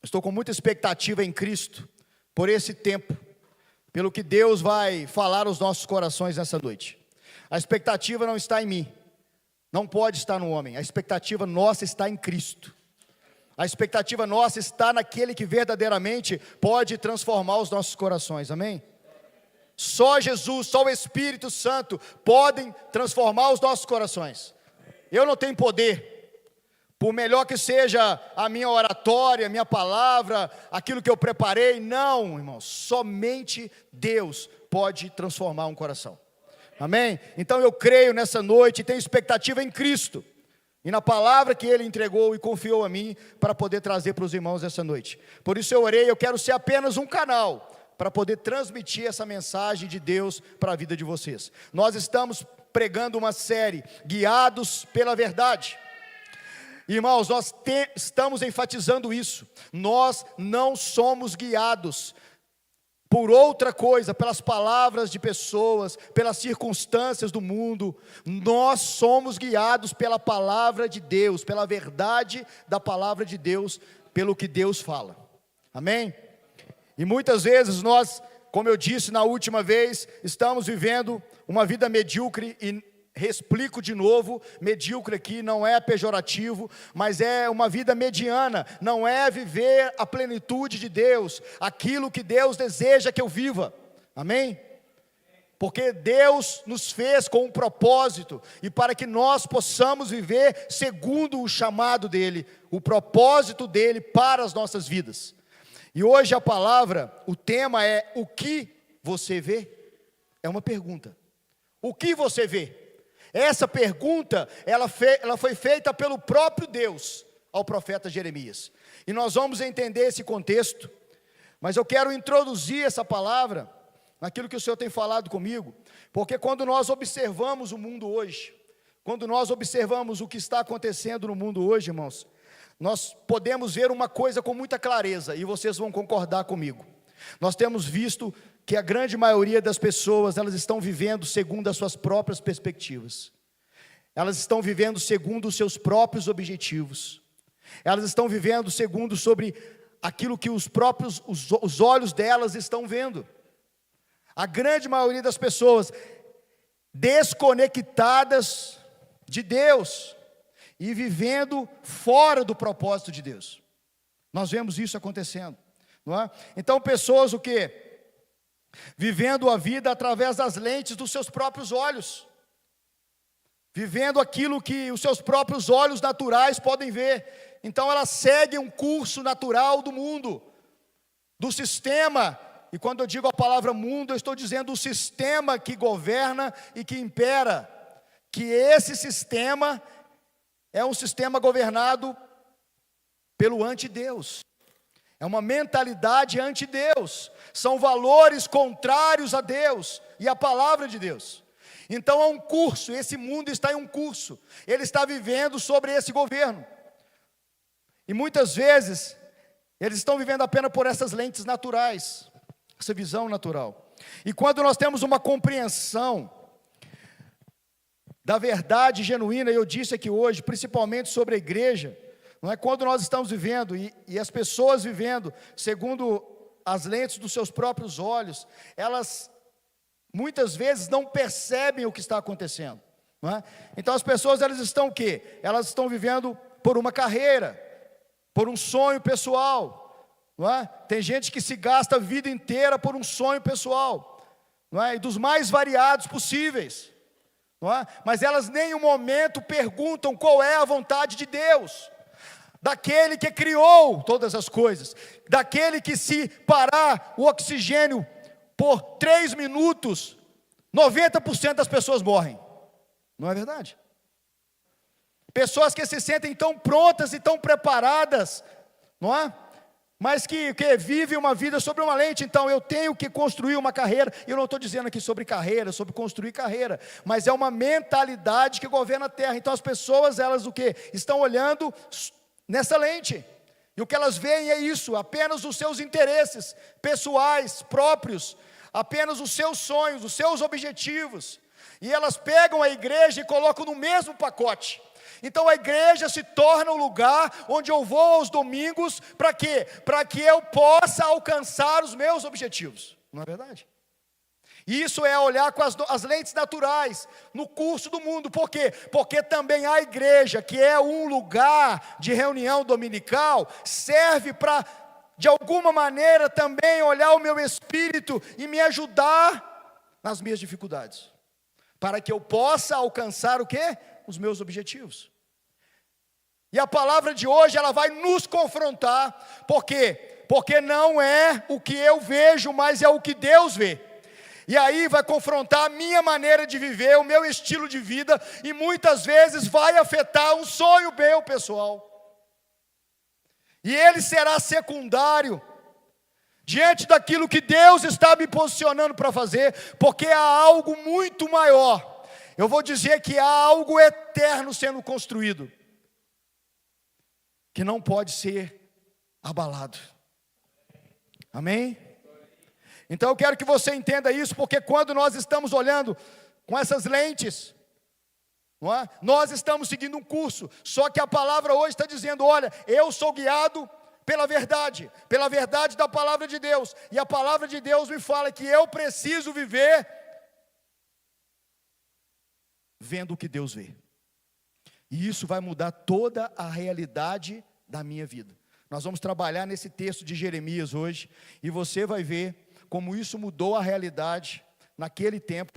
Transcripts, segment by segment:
Estou com muita expectativa em Cristo, por esse tempo, pelo que Deus vai falar aos nossos corações nessa noite. A expectativa não está em mim, não pode estar no homem, a expectativa nossa está em Cristo. A expectativa nossa está naquele que verdadeiramente pode transformar os nossos corações, amém? Só Jesus, só o Espírito Santo podem transformar os nossos corações. Eu não tenho poder. Por melhor que seja a minha oratória, a minha palavra, aquilo que eu preparei, não, irmãos, somente Deus pode transformar um coração, amém? Então eu creio nessa noite e tenho expectativa em Cristo, e na palavra que Ele entregou e confiou a mim, para poder trazer para os irmãos essa noite. Por isso eu orei, eu quero ser apenas um canal, para poder transmitir essa mensagem de Deus para a vida de vocês. Nós estamos pregando uma série, Guiados pela Verdade. Irmãos, nós estamos enfatizando isso, nós não somos guiados por outra coisa, pelas palavras de pessoas, pelas circunstâncias do mundo, nós somos guiados pela palavra de Deus, pela verdade da palavra de Deus, pelo que Deus fala, amém? E muitas vezes nós, como eu disse na última vez, estamos vivendo uma vida medíocre e explico de novo, medíocre aqui não é pejorativo, mas é uma vida mediana, não é viver a plenitude de Deus, aquilo que Deus deseja que eu viva, amém? Porque Deus nos fez com um propósito, e para que nós possamos viver segundo o chamado dEle, o propósito dEle para as nossas vidas. E hoje a palavra, o tema é: o que você vê? É uma pergunta. O que você vê? Essa pergunta, ela foi feita pelo próprio Deus ao profeta Jeremias. E nós vamos entender esse contexto, mas eu quero introduzir essa palavra naquilo que o Senhor tem falado comigo, porque quando nós observamos o mundo hoje, quando nós observamos o que está acontecendo no mundo hoje, irmãos, nós podemos ver uma coisa com muita clareza, e vocês vão concordar comigo. Nós temos visto que a grande maioria das pessoas, elas estão vivendo segundo as suas próprias perspectivas. Elas estão vivendo segundo os seus próprios objetivos. Elas estão vivendo segundo sobre aquilo que os olhos delas estão vendo. A grande maioria das pessoas desconectadas de Deus e vivendo fora do propósito de Deus. Nós vemos isso acontecendo, não é? Então pessoas o quê? Vivendo a vida através das lentes dos seus próprios olhos, vivendo aquilo que os seus próprios olhos naturais podem ver. Então elas seguem um curso natural do mundo, do sistema, e quando eu digo a palavra mundo, eu estou dizendo o sistema que governa e que impera, que esse sistema é um sistema governado pelo antideus. É uma mentalidade anti-Deus, são valores contrários a Deus e à palavra de Deus. Então há um curso, esse mundo está em um curso, ele está vivendo sobre esse governo. E muitas vezes, eles estão vivendo apenas por essas lentes naturais, essa visão natural. E quando nós temos uma compreensão da verdade genuína, e eu disse aqui hoje, principalmente sobre a igreja, não é? Quando nós estamos vivendo, e as pessoas vivendo segundo as lentes dos seus próprios olhos, elas muitas vezes não percebem o que está acontecendo, não é? Então as pessoas, elas estão o quê? Elas estão vivendo por uma carreira, por um sonho pessoal, não é? Tem gente que se gasta a vida inteira por um sonho pessoal, não é? E dos mais variados possíveis, não é? Mas elas nem em um momento perguntam qual é a vontade de Deus, daquele que criou todas as coisas, daquele que, se parar o oxigênio por 3 minutos, 90% das pessoas morrem, não é verdade? Pessoas que se sentem tão prontas e tão preparadas, não é? Mas que vivem uma vida sobre uma lente. Então eu tenho que construir uma carreira. Eu não estou dizendo aqui sobre carreira, sobre construir carreira, mas é uma mentalidade que governa a terra. Então as pessoas, elas o quê? Estão olhando nessa lente, e o que elas veem é isso, apenas os seus interesses pessoais, próprios, apenas os seus sonhos, os seus objetivos, e elas pegam a igreja e colocam no mesmo pacote. Então a igreja se torna um lugar onde eu vou aos domingos, para quê? Para que eu possa alcançar os meus objetivos, não é verdade? Isso é olhar com as lentes naturais, no curso do mundo. Por quê? Porque também a igreja, que é um lugar de reunião dominical, serve para, de alguma maneira, também olhar o meu espírito e me ajudar nas minhas dificuldades, para que eu possa alcançar o quê? Os meus objetivos. E a palavra de hoje, ela vai nos confrontar. Por quê? Porque não é o que eu vejo, mas é o que Deus vê. E aí vai confrontar a minha maneira de viver, o meu estilo de vida, e muitas vezes vai afetar um sonho meu pessoal. E ele será secundário diante daquilo que Deus está me posicionando para fazer, porque há algo muito maior. Eu vou dizer que há algo eterno sendo construído, que não pode ser abalado. Amém? Então eu quero que você entenda isso, porque quando nós estamos olhando com essas lentes, não é? Nós estamos seguindo um curso, só que a palavra hoje está dizendo, olha, eu sou guiado pela verdade da palavra de Deus, e a palavra de Deus me fala que eu preciso viver vendo o que Deus vê, e isso vai mudar toda a realidade da minha vida. Nós vamos trabalhar nesse texto de Jeremias hoje, e você vai ver como isso mudou a realidade naquele tempo,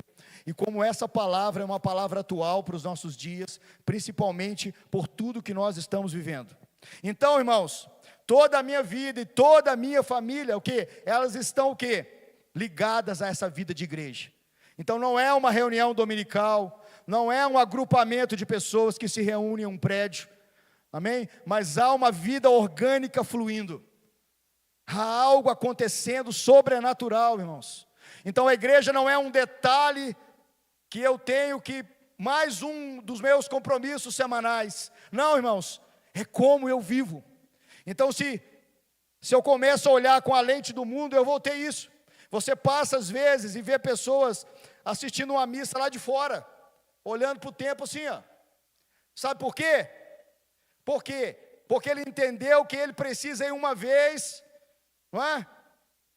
e como essa palavra é uma palavra atual para os nossos dias, principalmente por tudo que nós estamos vivendo. Então, irmãos, toda a minha vida e toda a minha família, o quê? Elas estão o quê? Ligadas a essa vida de igreja. Então não é uma reunião dominical, não é um agrupamento de pessoas que se reúnem em um prédio, amém? Mas há uma vida orgânica fluindo. Há algo acontecendo sobrenatural, irmãos. Então a igreja não é um detalhe que eu tenho, que mais um dos meus compromissos semanais. Não, irmãos, é como eu vivo. Então se eu começo a olhar com a lente do mundo, eu vou ter isso. Você passa às vezes e vê pessoas assistindo uma missa lá de fora, olhando para o tempo assim, ó. Sabe por quê? Por quê? Porque ele entendeu que ele precisa ir uma vez, não é?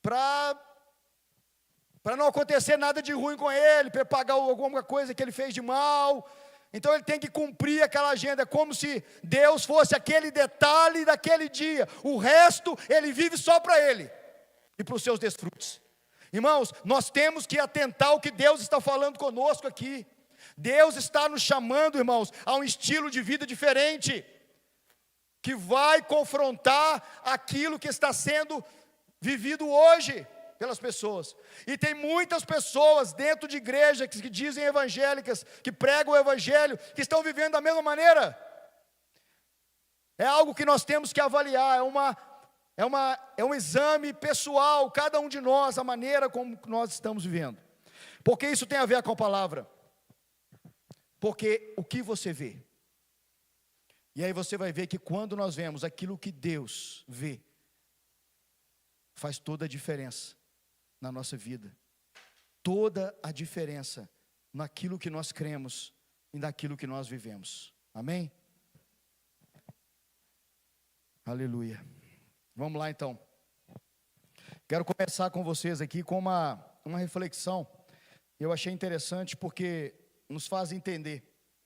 Para não acontecer nada de ruim com ele, para pagar alguma coisa que ele fez de mal. Então ele tem que cumprir aquela agenda, como se Deus fosse aquele detalhe daquele dia. O resto ele vive só para ele e para os seus desfrutos. Irmãos, nós temos que atentar ao que Deus está falando conosco aqui. Deus está nos chamando, irmãos, a um estilo de vida diferente, que vai confrontar aquilo que está sendo vivido hoje pelas pessoas. E tem muitas pessoas dentro de igreja que dizem evangélicas, que pregam o evangelho, que estão vivendo da mesma maneira. É algo que nós temos que avaliar, é um exame pessoal, cada um de nós, a maneira como nós estamos vivendo. Porque isso tem a ver com a palavra. Porque o que você vê? E aí você vai ver que quando nós vemos aquilo que Deus vê, faz toda a diferença na nossa vida. Toda a diferença naquilo que nós cremos e naquilo que nós vivemos. Amém? Aleluia. Vamos lá então. Quero começar com vocês aqui com uma reflexão. Eu achei interessante porque nos faz entender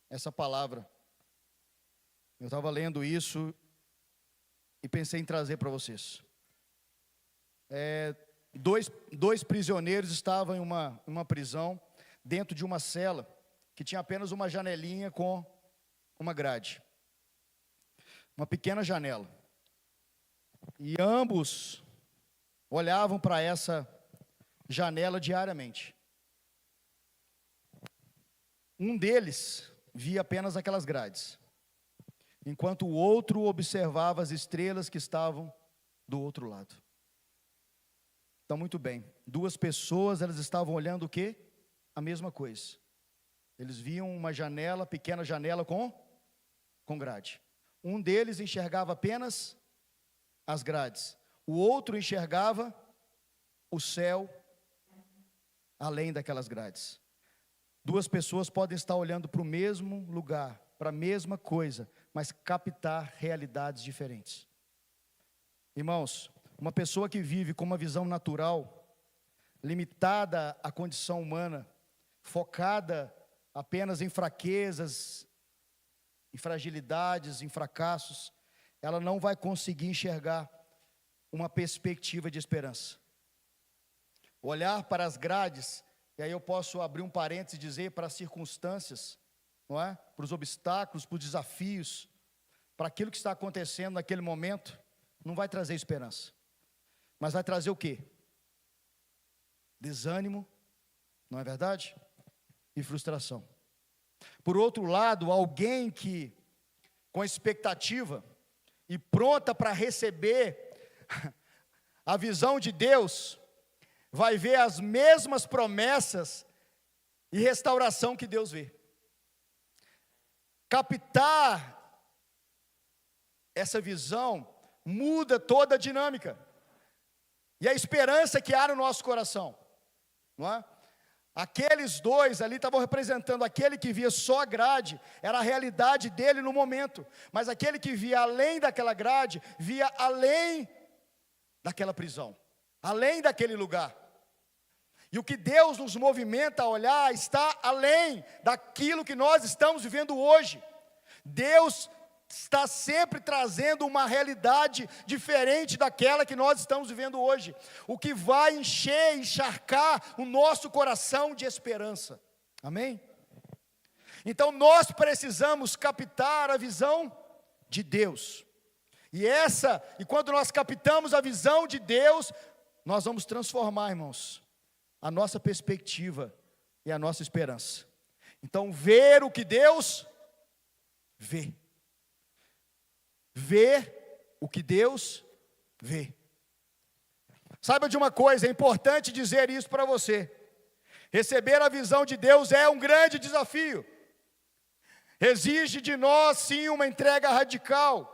essa palavra. Eu estava lendo isso e pensei em trazer para vocês. Dois prisioneiros estavam em uma prisão, dentro de uma cela, que tinha apenas uma janelinha com uma grade. Uma pequena janela. E ambos olhavam para essa janela diariamente. Um deles via apenas aquelas grades, enquanto o outro observava as estrelas que estavam do outro lado. Então, muito bem, duas pessoas, elas estavam olhando o quê? A mesma coisa. Eles viam uma janela, pequena janela com grade. Um deles enxergava apenas as grades. O outro enxergava o céu além daquelas grades. Duas pessoas podem estar olhando para o mesmo lugar, para a mesma coisa, mas captar realidades diferentes. Irmãos, uma pessoa que vive com uma visão natural, limitada à condição humana, focada apenas em fraquezas, em fragilidades, em fracassos, ela não vai conseguir enxergar uma perspectiva de esperança. Olhar para as grades, e aí eu posso abrir um parênteses e dizer para as circunstâncias, não é? Para os obstáculos, para os desafios, para aquilo que está acontecendo naquele momento, não vai trazer esperança. Mas vai trazer o quê? Desânimo, não é verdade? E frustração. Por outro lado, alguém que, com expectativa e pronta para receber a visão de Deus, vai ver as mesmas promessas e restauração que Deus vê. Captar essa visão muda toda a dinâmica e a esperança que há no nosso coração, não é? Aqueles dois ali estavam representando aquele que via só a grade, era a realidade dele no momento, mas aquele que via além daquela grade, via além daquela prisão, além daquele lugar. E o que Deus nos movimenta a olhar está além daquilo que nós estamos vivendo hoje. Deus está sempre trazendo uma realidade diferente daquela que nós estamos vivendo hoje, o que vai encher, encharcar o nosso coração de esperança, amém? Então nós precisamos captar a visão de Deus, e quando nós captamos a visão de Deus, nós vamos transformar, irmãos, a nossa perspectiva e a nossa esperança. Então ver o que Deus vê. Ver o que Deus vê. Saiba de uma coisa, é importante dizer isso para você. Receber a visão de Deus é um grande desafio. Exige de nós, sim, uma entrega radical.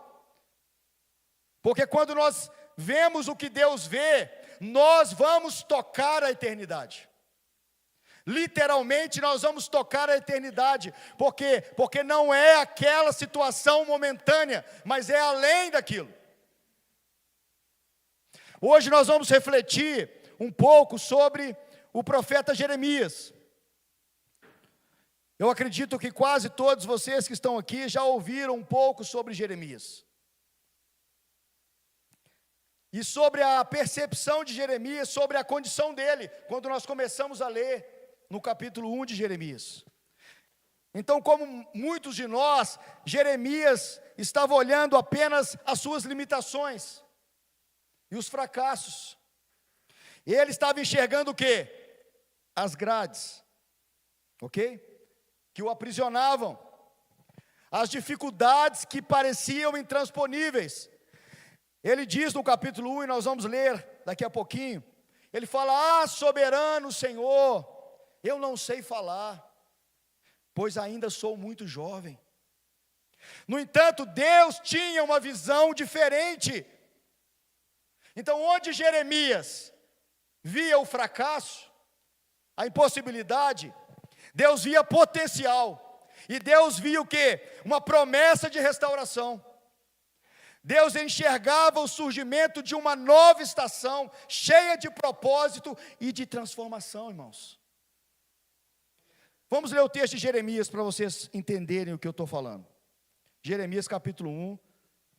Porque quando nós vemos o que Deus vê, nós vamos tocar a eternidade. Literalmente nós vamos tocar a eternidade. Por quê? Porque não é aquela situação momentânea, mas é além daquilo. Hoje nós vamos refletir um pouco sobre o profeta Jeremias. Eu acredito que quase todos vocês que estão aqui já ouviram um pouco sobre Jeremias. E sobre a percepção de Jeremias, sobre a condição dele, quando nós começamos a ler no capítulo 1 de Jeremias. Então, como muitos de nós, Jeremias estava olhando apenas as suas limitações e os fracassos. Ele estava enxergando o quê? As grades, ok? Que o aprisionavam, as dificuldades que pareciam intransponíveis. Ele diz no capítulo 1, e nós vamos ler daqui a pouquinho, ele fala: soberano Senhor, eu não sei falar, pois ainda sou muito jovem. No entanto, Deus tinha uma visão diferente. Então, onde Jeremias via o fracasso, a impossibilidade, Deus via potencial. E Deus via o quê? Uma promessa de restauração. Deus enxergava o surgimento de uma nova estação, cheia de propósito e de transformação, irmãos. Vamos ler o texto de Jeremias para vocês entenderem o que eu estou falando. Jeremias capítulo 1,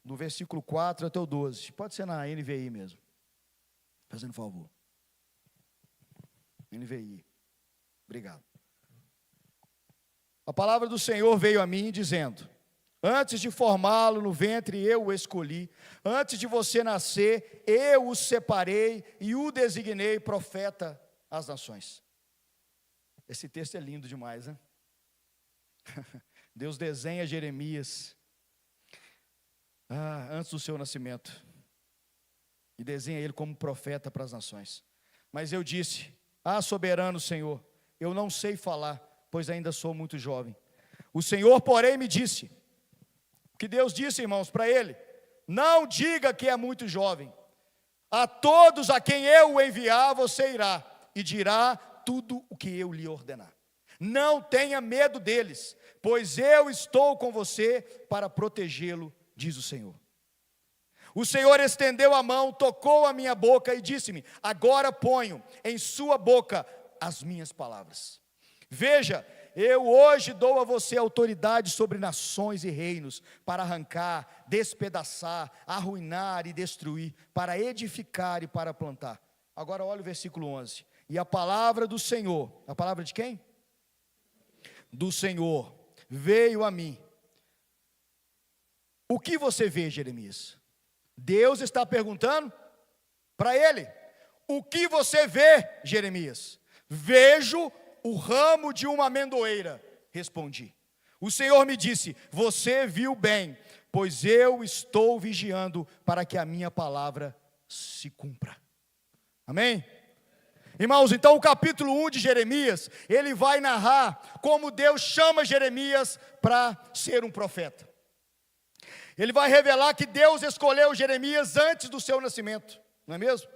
do versículo 4 até o 12. Pode ser na NVI mesmo. Fazendo favor. NVI. Obrigado. A palavra do Senhor veio a mim dizendo: antes de formá-lo no ventre eu o escolhi, antes de você nascer eu o separei e o designei profeta às nações. Esse texto é lindo demais, né? Deus desenha Jeremias antes do seu nascimento e desenha ele como profeta para as nações. Mas eu disse: soberano Senhor, eu não sei falar, pois ainda sou muito jovem. O Senhor, porém, me disse, o que Deus disse, irmãos, para ele: não diga que é muito jovem. A todos a quem eu o enviar, você irá e dirá tudo o que eu lhe ordenar. Não tenha medo deles, pois eu estou com você para protegê-lo, diz o Senhor. O Senhor estendeu a mão, tocou a minha boca e disse-me: agora ponho em sua boca as minhas palavras. Veja, eu hoje dou a você autoridade sobre nações e reinos, para arrancar, despedaçar, arruinar e destruir, para edificar e para plantar. Agora olha o versículo 11. E a palavra do Senhor, a palavra de quem? Do Senhor, veio a mim. O que você vê, Jeremias? Deus está perguntando para ele: o que você vê, Jeremias? Vejo o ramo de uma amendoeira, respondi. O Senhor me disse: você viu bem, pois eu estou vigiando para que a minha palavra se cumpra. Amém? Irmãos, então o capítulo 1 de Jeremias, ele vai narrar como Deus chama Jeremias para ser um profeta. Ele vai revelar que Deus escolheu Jeremias antes do seu nascimento, não é mesmo?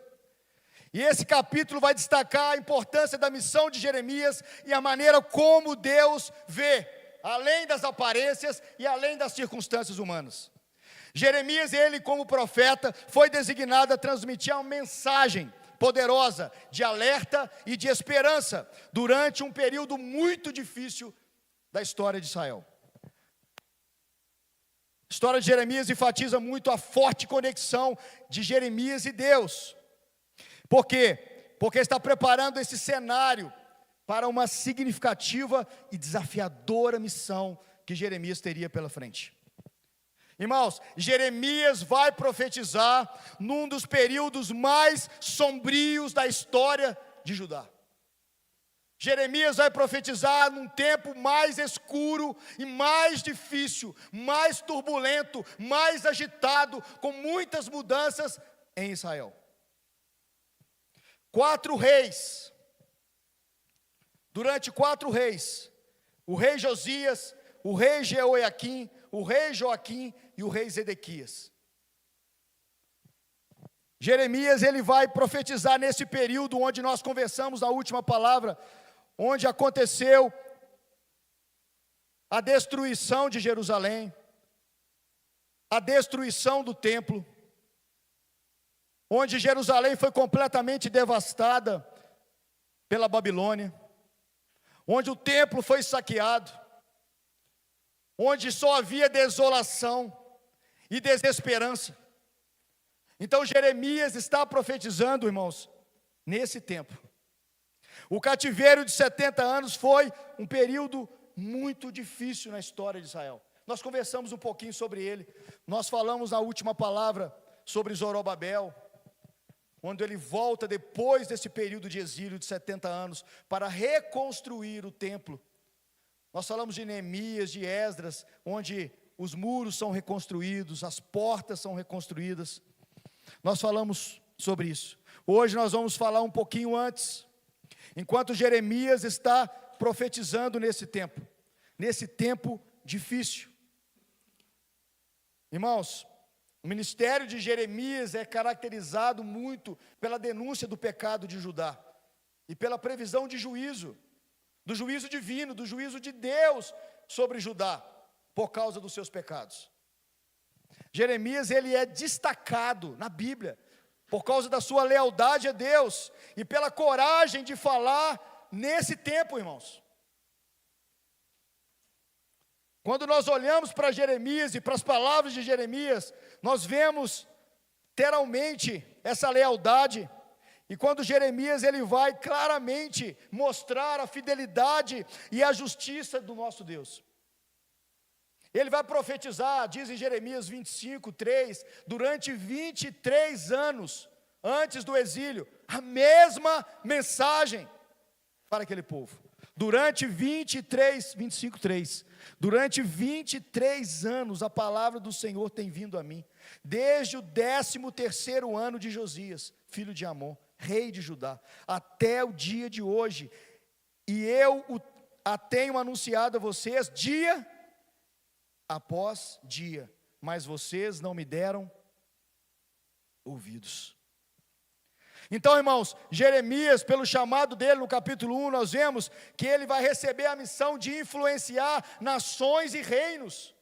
E esse capítulo vai destacar a importância da missão de Jeremias e a maneira como Deus vê, além das aparências e além das circunstâncias humanas. Jeremias, ele como profeta, foi designado a transmitir uma mensagem poderosa de alerta e de esperança durante um período muito difícil da história de Israel. A história de Jeremias enfatiza muito a forte conexão de Jeremias e Deus. Por quê? Porque está preparando esse cenário para uma significativa e desafiadora missão que Jeremias teria pela frente. Irmãos, Jeremias vai profetizar num dos períodos mais sombrios da história de Judá. Jeremias vai profetizar num tempo mais escuro e mais difícil, mais turbulento, mais agitado, com muitas mudanças em Israel. 4 reis, durante 4 reis, o rei Josias, o rei Jeoaquim, o rei Joaquim e o rei Zedequias. Jeremias, ele vai profetizar nesse período onde nós conversamos na última palavra, onde aconteceu a destruição de Jerusalém, a destruição do templo, onde Jerusalém foi completamente devastada pela Babilônia, onde o templo foi saqueado, onde só havia desolação e desesperança. Então Jeremias está profetizando, irmãos, nesse tempo. O cativeiro de 70 anos foi um período muito difícil na história de Israel. Nós conversamos um pouquinho sobre ele. Nós falamos na última palavra sobre Zorobabel, quando ele volta depois desse período de exílio de 70 anos, para reconstruir o templo. Nós falamos de Neemias, de Esdras, onde os muros são reconstruídos, as portas são reconstruídas. Nós falamos sobre isso. Hoje nós vamos falar um pouquinho antes, enquanto Jeremias está profetizando nesse tempo difícil. Irmãos, o ministério de Jeremias é caracterizado muito pela denúncia do pecado de Judá e pela previsão de juízo, do juízo divino, do juízo de Deus sobre Judá, por causa dos seus pecados. Jeremias, ele é destacado na Bíblia, por causa da sua lealdade a Deus, e pela coragem de falar nesse tempo, irmãos. Quando nós olhamos para Jeremias e para as palavras de Jeremias, nós vemos literalmente essa lealdade. E quando Jeremias, ele vai claramente mostrar a fidelidade e a justiça do nosso Deus. Ele vai profetizar, diz em Jeremias 25:3, durante 23 anos antes do exílio, a mesma mensagem para aquele povo. Durante 25:3, durante 23 anos a palavra do Senhor tem vindo a mim, desde o 13º ano de Josias, filho de Amon, rei de Judá, até o dia de hoje, e eu a tenho anunciado a vocês dia após dia, mas vocês não me deram ouvidos. Então, irmãos, Jeremias, pelo chamado dele no capítulo 1, nós vemos que ele vai receber a missão de influenciar nações e reinos,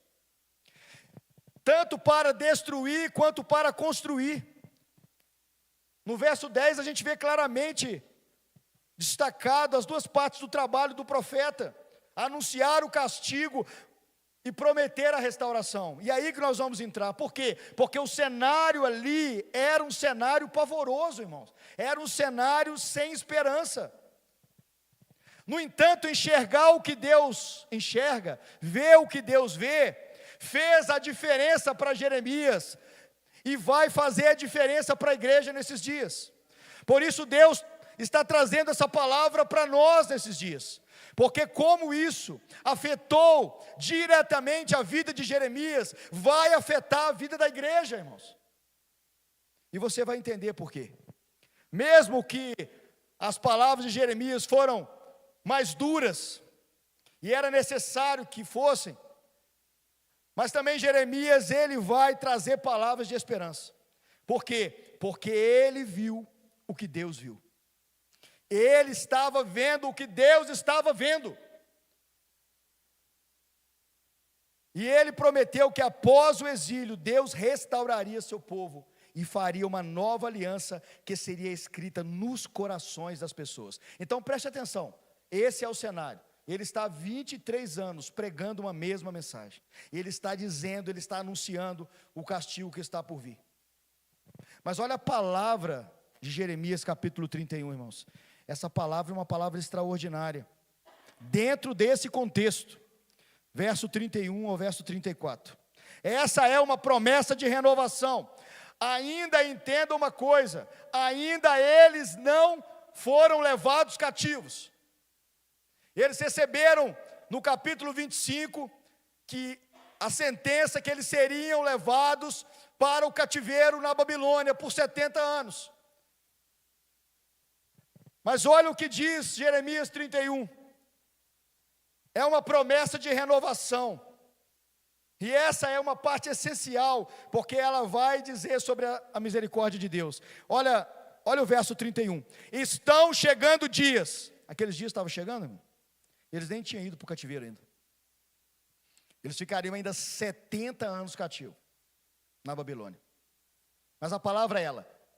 tanto para destruir quanto para construir. No verso 10 a gente vê claramente destacado as duas partes do trabalho do profeta: anunciar o castigo e prometer a restauração. E aí que nós vamos entrar. Por quê? Porque o cenário ali era um cenário pavoroso, irmãos. Era um cenário sem esperança. No entanto, enxergar o que Deus enxerga, ver o que Deus vê, fez a diferença para Jeremias e vai fazer a diferença para a igreja nesses dias. Por isso Deus está trazendo essa palavra para nós nesses dias. Porque como isso afetou diretamente a vida de Jeremias, vai afetar a vida da igreja, irmãos. E você vai entender por quê. Mesmo que as palavras de Jeremias foram mais duras, e era necessário que fossem, mas também Jeremias, ele vai trazer palavras de esperança. Por quê? Porque ele viu o que Deus viu. Ele estava vendo o que Deus estava vendo. E ele prometeu que após o exílio, Deus restauraria seu povo e faria uma nova aliança que seria escrita nos corações das pessoas. Então preste atenção, esse é o cenário. Ele está há 23 anos pregando uma mesma mensagem. Ele está dizendo, ele está anunciando o castigo que está por vir. Mas olha a palavra de Jeremias capítulo 31, irmãos. Essa palavra é uma palavra extraordinária. Dentro desse contexto, verso 31 ao verso 34. Essa é uma promessa de renovação. Ainda entenda uma coisa, ainda eles não foram levados cativos. Eles receberam no capítulo 25 que a sentença que eles seriam levados para o cativeiro na Babilônia por 70 anos. Mas olha o que diz Jeremias 31. É uma promessa de renovação. E essa é uma parte essencial, porque ela vai dizer sobre a misericórdia de Deus. Olha o verso 31. Estão chegando dias. Aqueles dias estavam chegando, irmão? Eles nem tinham ido para o cativeiro ainda. Eles ficariam ainda 70 anos cativos na Babilônia. Mas a palavra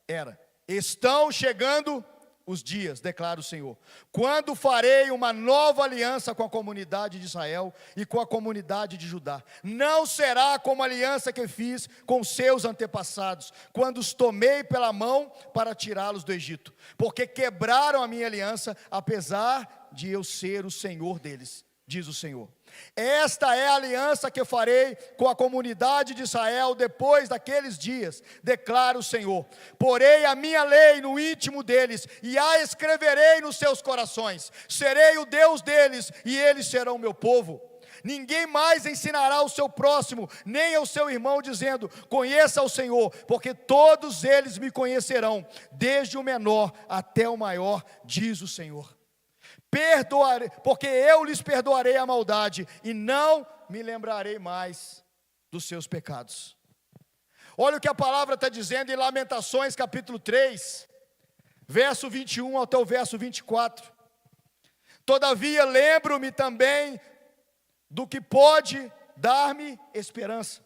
era: estão chegando os dias, declara o Senhor, quando farei uma nova aliança com a comunidade de Israel e com a comunidade de Judá. Não será como a aliança que fiz com seus antepassados, quando os tomei pela mão para tirá-los do Egito, porque quebraram a minha aliança, apesar de eu ser o Senhor deles, diz o Senhor. Esta é a aliança que farei com a comunidade de Israel depois daqueles dias, declara o Senhor. Porei a minha lei no íntimo deles e a escreverei nos seus corações. Serei o Deus deles e eles serão meu povo. Ninguém mais ensinará ao seu próximo, nem ao seu irmão, dizendo: conheça o Senhor, porque todos eles me conhecerão, desde o menor até o maior, diz o Senhor. Perdoarei, porque eu lhes perdoarei a maldade e não me lembrarei mais dos seus pecados. Olha o que a palavra está dizendo em Lamentações capítulo 3, verso 21 até o verso 24. Todavia lembro-me também do que pode dar-me esperança.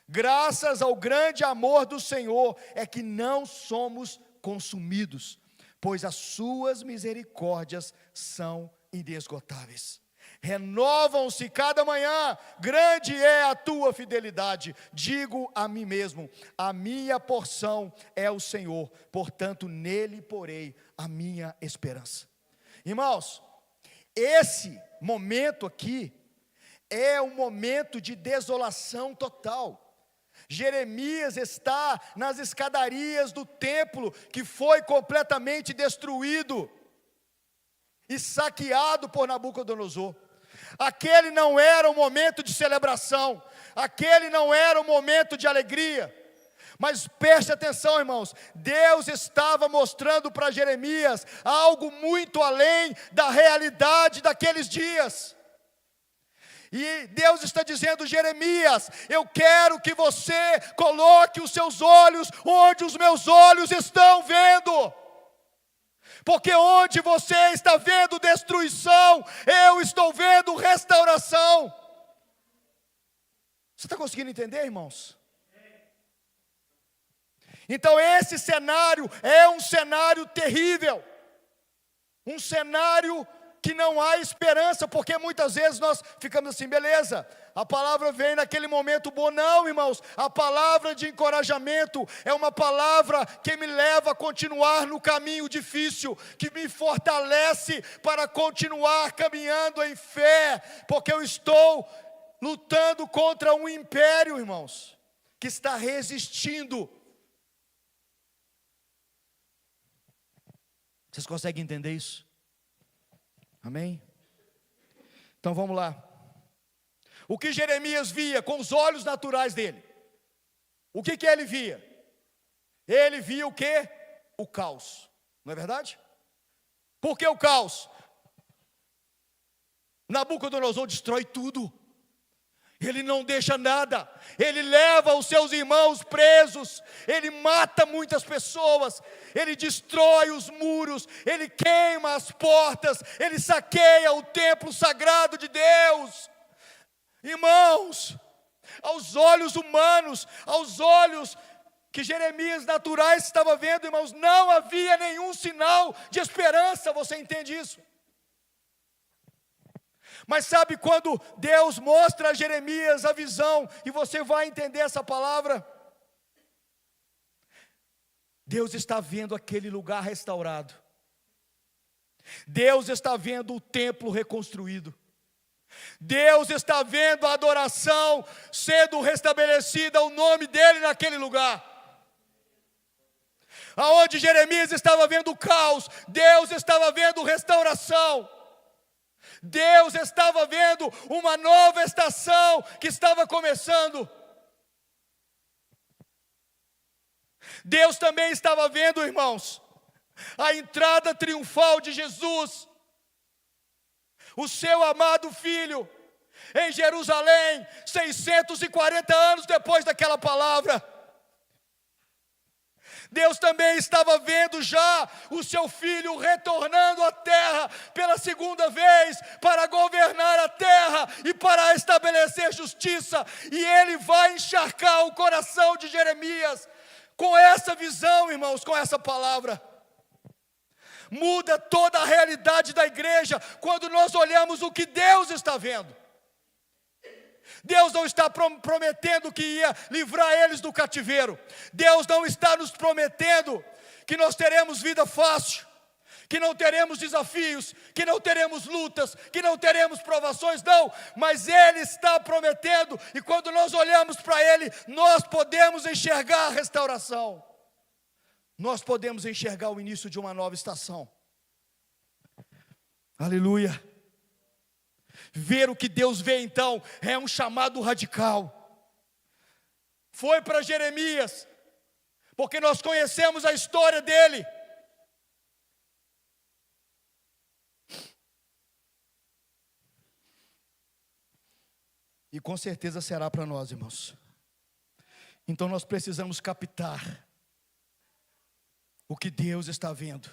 Graças ao grande amor do Senhor é que não somos consumidos, pois as suas misericórdias são inesgotáveis. Renovam-se cada manhã, grande é a tua fidelidade. Digo a mim mesmo: a minha porção é o Senhor, portanto nele porei a minha esperança. Irmãos, esse momento aqui é um momento de desolação total. Jeremias está nas escadarias do templo que foi completamente destruído e saqueado por Nabucodonosor. Aquele não era um momento de celebração, aquele não era um momento de alegria. Mas preste atenção, irmãos, Deus estava mostrando para Jeremias algo muito além da realidade daqueles dias. E Deus está dizendo: Jeremias, eu quero que você coloque os seus olhos onde os meus olhos estão vendo. Porque onde você está vendo destruição, eu estou vendo restauração. Você está conseguindo entender, irmãos? Então esse cenário é um cenário terrível, um cenário que não há esperança, porque muitas vezes nós ficamos assim, beleza, a palavra vem naquele momento bom. Não, irmãos, a palavra de encorajamento é uma palavra que me leva a continuar no caminho difícil, que me fortalece para continuar caminhando em fé, porque eu estou lutando contra um império, irmãos, que está resistindo. Vocês conseguem entender isso? Amém? Então vamos lá. O que Jeremias via com os olhos naturais dele? O que ele via? Ele via o quê? O caos. Não é verdade? Por que o caos? Nabucodonosor destrói tudo. Ele não deixa nada, ele leva os seus irmãos presos, ele mata muitas pessoas, ele destrói os muros, ele queima as portas, ele saqueia o templo sagrado de Deus. Irmãos, aos olhos humanos, aos olhos que Jeremias naturais estava vendo, irmãos, não havia nenhum sinal de esperança. Você entende isso? Mas sabe quando Deus mostra a Jeremias a visão, e você vai entender essa palavra? Deus está vendo aquele lugar restaurado, Deus está vendo o templo reconstruído, Deus está vendo a adoração sendo restabelecida, o nome dele naquele lugar. Aonde Jeremias estava vendo o caos, Deus estava vendo restauração. Deus estava vendo uma nova estação que estava começando. Deus também estava vendo, irmãos, a entrada triunfal de Jesus, o seu amado Filho, em Jerusalém, 640 anos depois daquela palavra. Deus também estava vendo já o seu Filho retornando à terra pela segunda vez, para governar a terra e para estabelecer justiça, e ele vai encharcar o coração de Jeremias com essa visão, irmãos, com essa palavra. Muda toda a realidade da igreja quando nós olhamos o que Deus está vendo. Deus não está prometendo que ia livrar eles do cativeiro. Deus não está nos prometendo que nós teremos vida fácil, que não teremos desafios, que não teremos lutas, que não teremos provações, não. Mas Ele está prometendo, e quando nós olhamos para Ele, nós podemos enxergar a restauração. Nós podemos enxergar o início de uma nova estação. Aleluia. Ver o que Deus vê então é um chamado radical. Foi para Jeremias, porque nós conhecemos a história dele. E com certeza será para nós, irmãos. Então nós precisamos captar o que Deus está vendo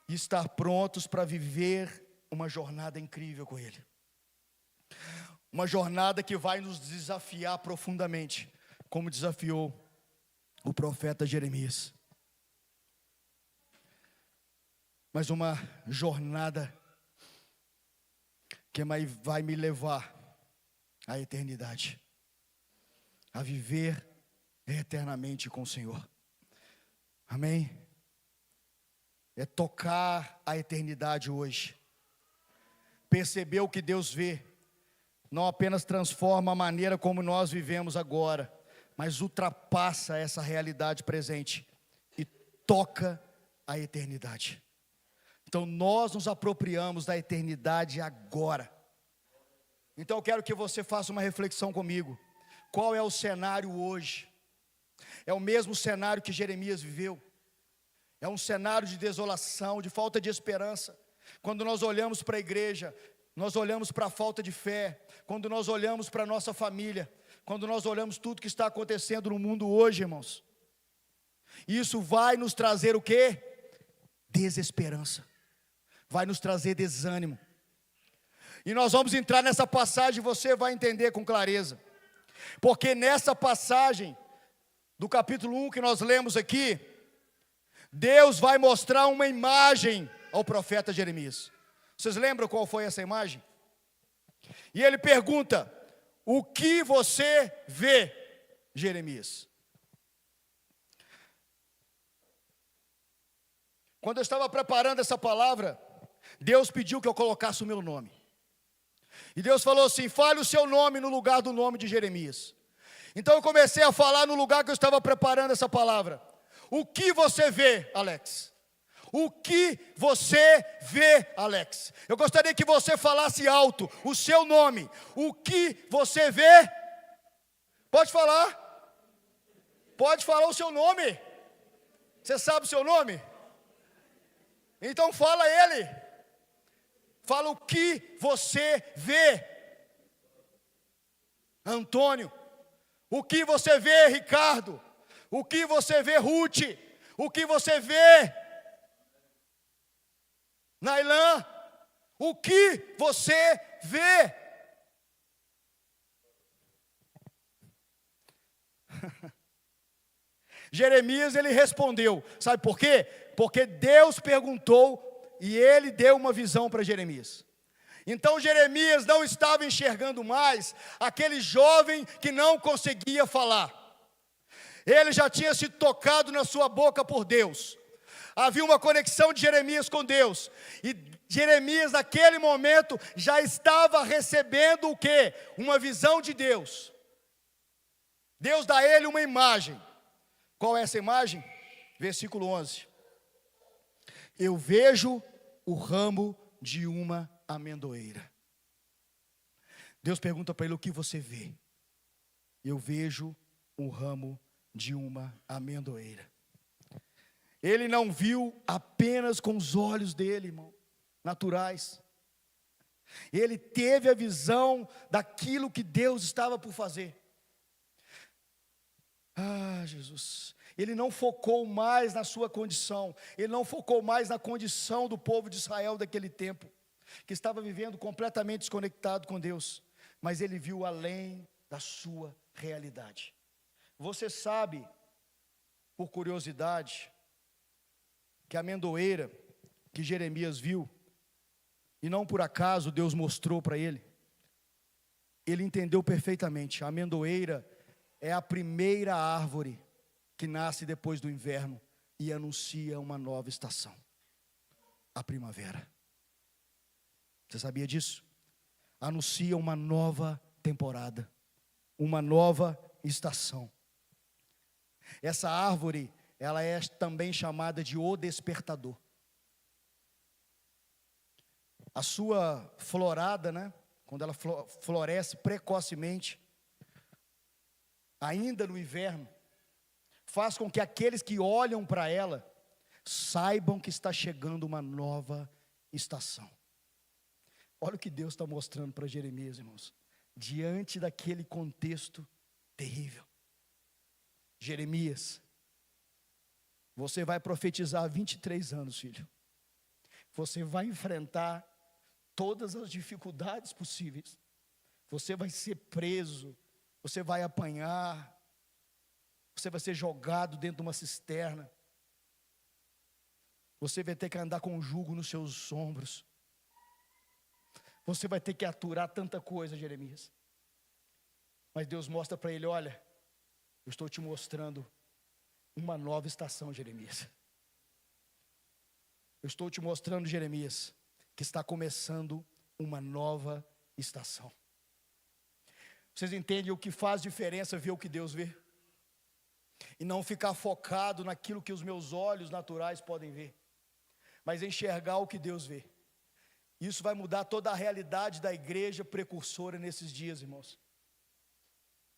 e estar prontos para viver uma jornada incrível com Ele. Uma jornada que vai nos desafiar profundamente, como desafiou o profeta Jeremias. Mas uma jornada que vai me levar à eternidade, a viver eternamente com o Senhor. Amém? É tocar a eternidade hoje. Perceber o que Deus vê, não apenas transforma a maneira como nós vivemos agora, mas ultrapassa essa realidade presente e toca a eternidade. Então nós nos apropriamos da eternidade agora. Então eu quero que você faça uma reflexão comigo. Qual é o cenário hoje? É o mesmo cenário que Jeremias viveu. É um cenário de desolação, de falta de esperança. Quando nós olhamos para a igreja, nós olhamos para a falta de fé. Quando nós olhamos para a nossa família, quando nós olhamos tudo que está acontecendo no mundo hoje, irmãos, isso vai nos trazer o quê? desesperança, vai nos trazer desânimo. E nós vamos entrar nessa passagem, você vai entender com clareza. Porque nessa passagem do capítulo 1 que nós lemos aqui, Deus vai mostrar uma imagem ao profeta Jeremias. Vocês lembram qual foi essa imagem? E ele pergunta: o que você vê, Jeremias? Quando eu estava preparando essa palavra, Deus pediu que eu colocasse o meu nome. E Deus falou assim: fale o seu nome no lugar do nome de Jeremias. Então eu comecei a falar no lugar que eu estava preparando essa palavra. O que você vê, Alex? O que você vê, Alex? Eu gostaria que você falasse alto o seu nome. O que você vê? Pode falar. Pode falar o seu nome. Você sabe o seu nome? Então fala ele. Fala o que você vê. Antônio. O que você vê, Ricardo? O que você vê, Ruth? O que você vê, Nailã? O que você vê? Jeremias, ele respondeu, sabe por quê? Porque Deus perguntou e ele deu uma visão para Jeremias. Então Jeremias não estava enxergando mais aquele jovem que não conseguia falar. Ele já tinha sido tocado na sua boca por Deus. Havia uma conexão de Jeremias com Deus. E Jeremias naquele momento já estava recebendo o quê? Uma visão de Deus. Deus dá a ele uma imagem. Qual é essa imagem? Versículo 11. Eu vejo o ramo de uma amendoeira. Deus pergunta para ele: o que você vê? Eu vejo o ramo de uma amendoeira. Ele não viu apenas com os olhos dele, irmão, naturais. Ele teve a visão daquilo que Deus estava por fazer. Ah, Jesus. Ele não focou mais na sua condição. Ele não focou mais na condição do povo de Israel daquele tempo, que estava vivendo completamente desconectado com Deus. Mas ele viu além da sua realidade. Você sabe, por curiosidade, que a amendoeira que Jeremias viu, e não por acaso Deus mostrou para ele, ele entendeu perfeitamente. A amendoeira é a primeira árvore que nasce depois do inverno e anuncia uma nova estação, a primavera. Você sabia disso? Anuncia uma nova temporada, uma nova estação. Essa árvore, ela é também chamada de o despertador. A sua florada, né, quando ela floresce precocemente, ainda no inverno, faz com que aqueles que olham para ela saibam que está chegando uma nova estação. Olha o que Deus está mostrando para Jeremias, irmãos, diante daquele contexto terrível. Jeremias, você vai profetizar 23 anos, filho. Você vai enfrentar todas as dificuldades possíveis. Você vai ser preso, você vai apanhar, você vai ser jogado dentro de uma cisterna. Você vai ter que andar com um jugo nos seus ombros. Você vai ter que aturar tanta coisa, Jeremias. Mas Deus mostra para ele: olha, eu estou te mostrando uma nova estação, Jeremias. Eu estou te mostrando, Jeremias, que está começando uma nova estação. Vocês entendem o que faz diferença ver o que Deus vê? E não ficar focado naquilo que os meus olhos naturais podem ver, mas enxergar o que Deus vê. Isso vai mudar toda a realidade da igreja precursora nesses dias, irmãos.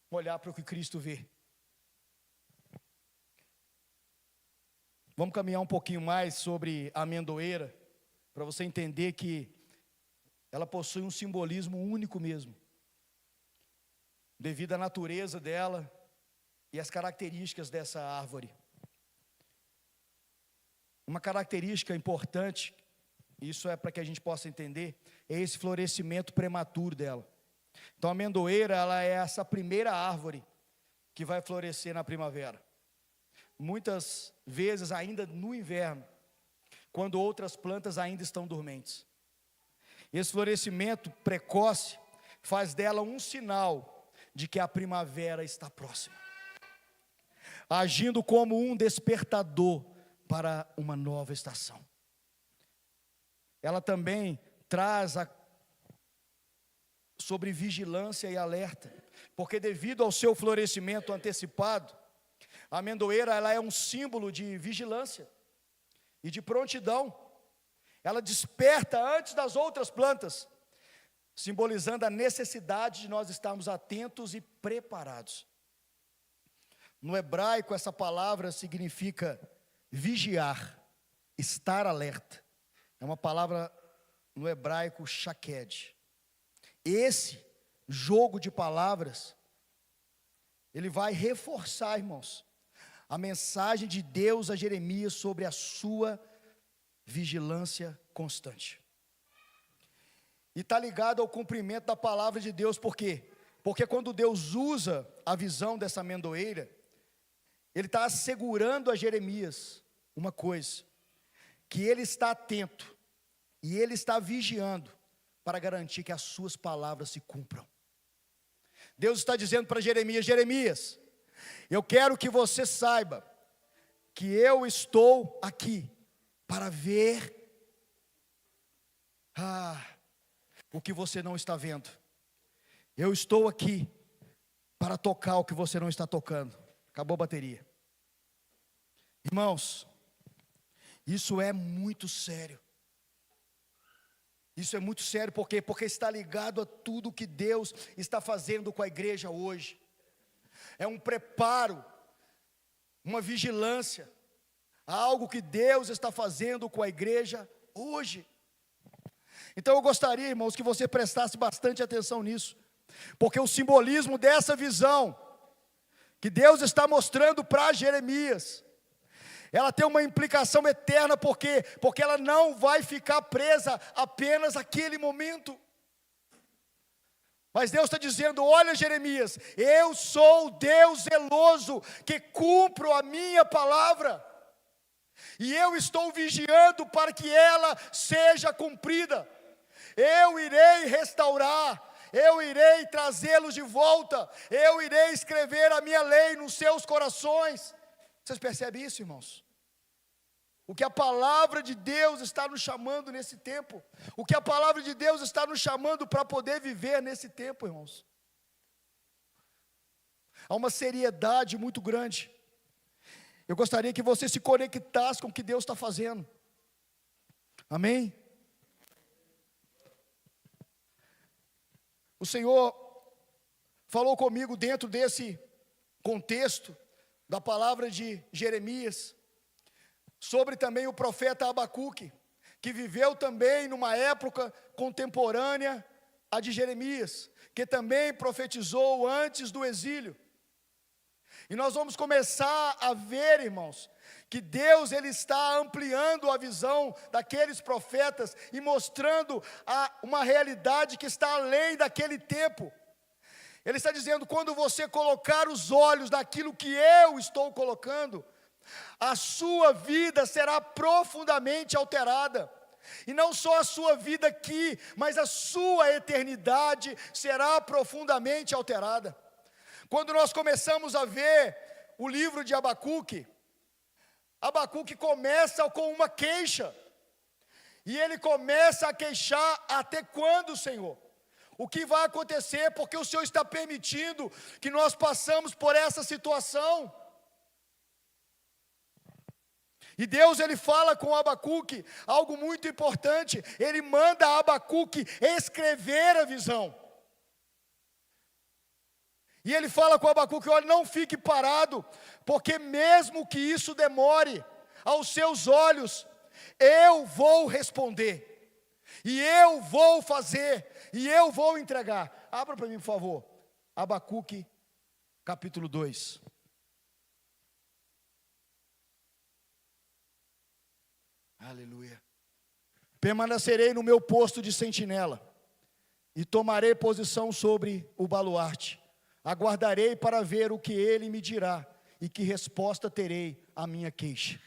Olhar para o que Cristo vê. Vamos caminhar um pouquinho mais sobre a amendoeira, para você entender que ela possui um simbolismo único mesmo, devido à natureza dela e às características dessa árvore. Uma característica importante, isso é para que a gente possa entender, é esse florescimento prematuro dela. Então a amendoeira, ela é essa primeira árvore que vai florescer na primavera. Muitas vezes ainda no inverno, quando outras plantas ainda estão dormentes. Esse florescimento precoce faz dela um sinal de que a primavera está próxima, agindo como um despertador para uma nova estação. Ela também traz sobre vigilância e alerta, porque devido ao seu florescimento antecipado, a amendoeira, ela é um símbolo de vigilância e de prontidão. Ela desperta antes das outras plantas, simbolizando a necessidade de nós estarmos atentos e preparados. No hebraico, essa palavra significa vigiar, estar alerta. É uma palavra no hebraico shaked. Esse jogo de palavras, ele vai reforçar, irmãos, a mensagem de Deus a Jeremias sobre a sua vigilância constante. E está ligado ao cumprimento da palavra de Deus, por quê? Porque quando Deus usa a visão dessa amendoeira, Ele está assegurando a Jeremias uma coisa, que ele está atento, e ele está vigiando, para garantir que as suas palavras se cumpram. Deus está dizendo para Jeremias: Jeremias, eu quero que você saiba, que eu estou aqui, para ver, o que você não está vendo. Eu estou aqui, para tocar o que você não está tocando. Acabou a bateria. Irmãos, isso é muito sério. Isso é muito sério, por quê? Porque está ligado a tudo que Deus está fazendo com a igreja hoje. É um preparo, uma vigilância, algo que Deus está fazendo com a igreja hoje. Então eu gostaria, irmãos, que você prestasse bastante atenção nisso, porque o simbolismo dessa visão, que Deus está mostrando para Jeremias, ela tem uma implicação eterna, por quê? Porque ela não vai ficar presa apenas àquele momento. Mas Deus está dizendo: olha, Jeremias, eu sou o Deus zeloso, que cumpro a minha palavra, e eu estou vigiando para que ela seja cumprida. Eu irei restaurar, eu irei trazê-los de volta, eu irei escrever a minha lei nos seus corações. Vocês percebem isso, irmãos? O que a palavra de Deus está nos chamando nesse tempo, o que a palavra de Deus está nos chamando para poder viver nesse tempo, irmãos. Há uma seriedade muito grande. Eu gostaria que você se conectasse com o que Deus está fazendo. Amém? O Senhor falou comigo dentro desse contexto da palavra de Jeremias, sobre também o profeta Abacuque, que viveu também numa época contemporânea à de Jeremias, que também profetizou antes do exílio. E nós vamos começar a ver, irmãos, que Deus, Ele está ampliando a visão daqueles profetas e mostrando uma realidade que está além daquele tempo. Ele está dizendo: quando você colocar os olhos naquilo que eu estou colocando, a sua vida será profundamente alterada. E não só a sua vida aqui, mas a sua eternidade será profundamente alterada. Quando nós começamos a ver o livro de Abacuque, Abacuque começa com uma queixa. E ele começa a queixar: até quando, Senhor? O que vai acontecer? Porque o Senhor está permitindo que nós passamos por essa situação. E Deus, Ele fala com Abacuque algo muito importante. Ele manda Abacuque escrever a visão. E Ele fala com Abacuque: olha, não fique parado, porque mesmo que isso demore, aos seus olhos, eu vou responder, e eu vou fazer, e eu vou entregar. Abra para mim, por favor, Abacuque, capítulo 2. Aleluia. Permanecerei no meu posto de sentinela e tomarei posição sobre o baluarte. Aguardarei para ver o que ele me dirá e que resposta terei à minha queixa.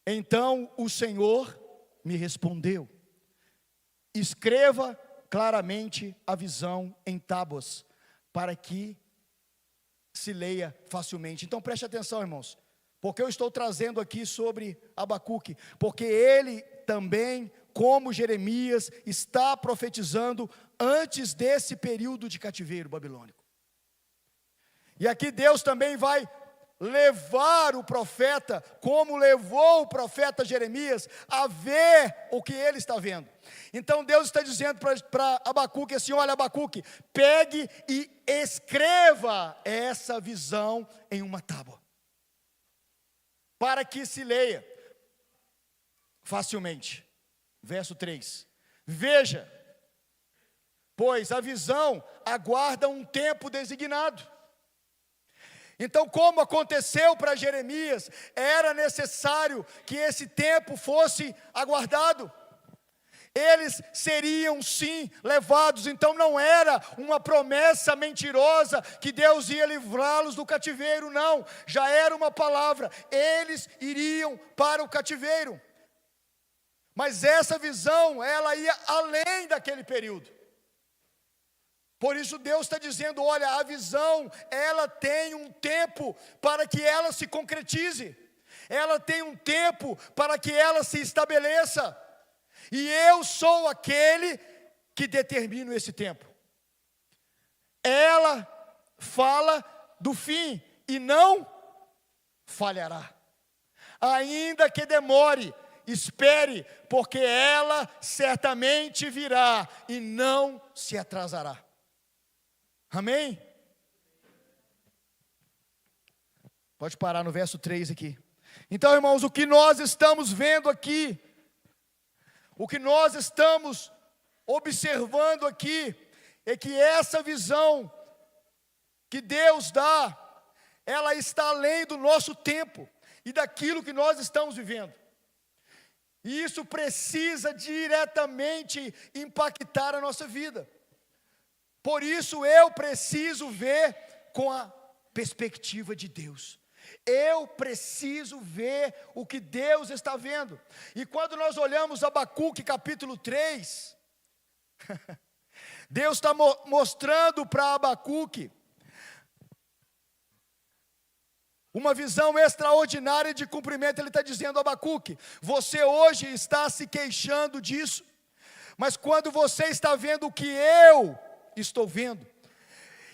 Então o Senhor me respondeu: escreva claramente a visão em tábuas, para que se leia facilmente. Então preste atenção, irmãos, porque eu estou trazendo aqui sobre Abacuque, porque ele também, como Jeremias, está profetizando antes desse período de cativeiro babilônico. E aqui Deus também vai levar o profeta, como levou o profeta Jeremias, a ver o que ele está vendo. Então Deus está dizendo para Abacuque assim: olha, Abacuque, pegue e escreva essa visão em uma tábua, para que se leia facilmente. Verso 3: veja, pois a visão aguarda um tempo designado. Então, como aconteceu para Jeremias, era necessário que esse tempo fosse aguardado. Eles seriam sim levados, então não era uma promessa mentirosa que Deus ia livrá-los do cativeiro, não, já era uma palavra, eles iriam para o cativeiro. Mas essa visão, ela ia além daquele período. Por isso Deus está dizendo: olha, a visão, ela tem um tempo para que ela se concretize, ela tem um tempo para que ela se estabeleça, e eu sou aquele que determino esse tempo. Ela fala do fim e não falhará, ainda que demore, espere, porque ela certamente virá e não se atrasará. Amém? Pode parar no verso 3 aqui. Então, irmãos, o que nós estamos vendo aqui, o que nós estamos observando aqui, é que essa visão que Deus dá, ela está além do nosso tempo e daquilo que nós estamos vivendo. E isso precisa diretamente impactar a nossa vida. Por isso eu preciso ver com a perspectiva de Deus. Eu preciso ver o que Deus está vendo. E quando nós olhamos Abacuque capítulo 3, Deus está mostrando para Abacuque uma visão extraordinária de cumprimento. Ele está dizendo: Abacuque, você hoje está se queixando disso, mas quando você está vendo o que eu estou vendo,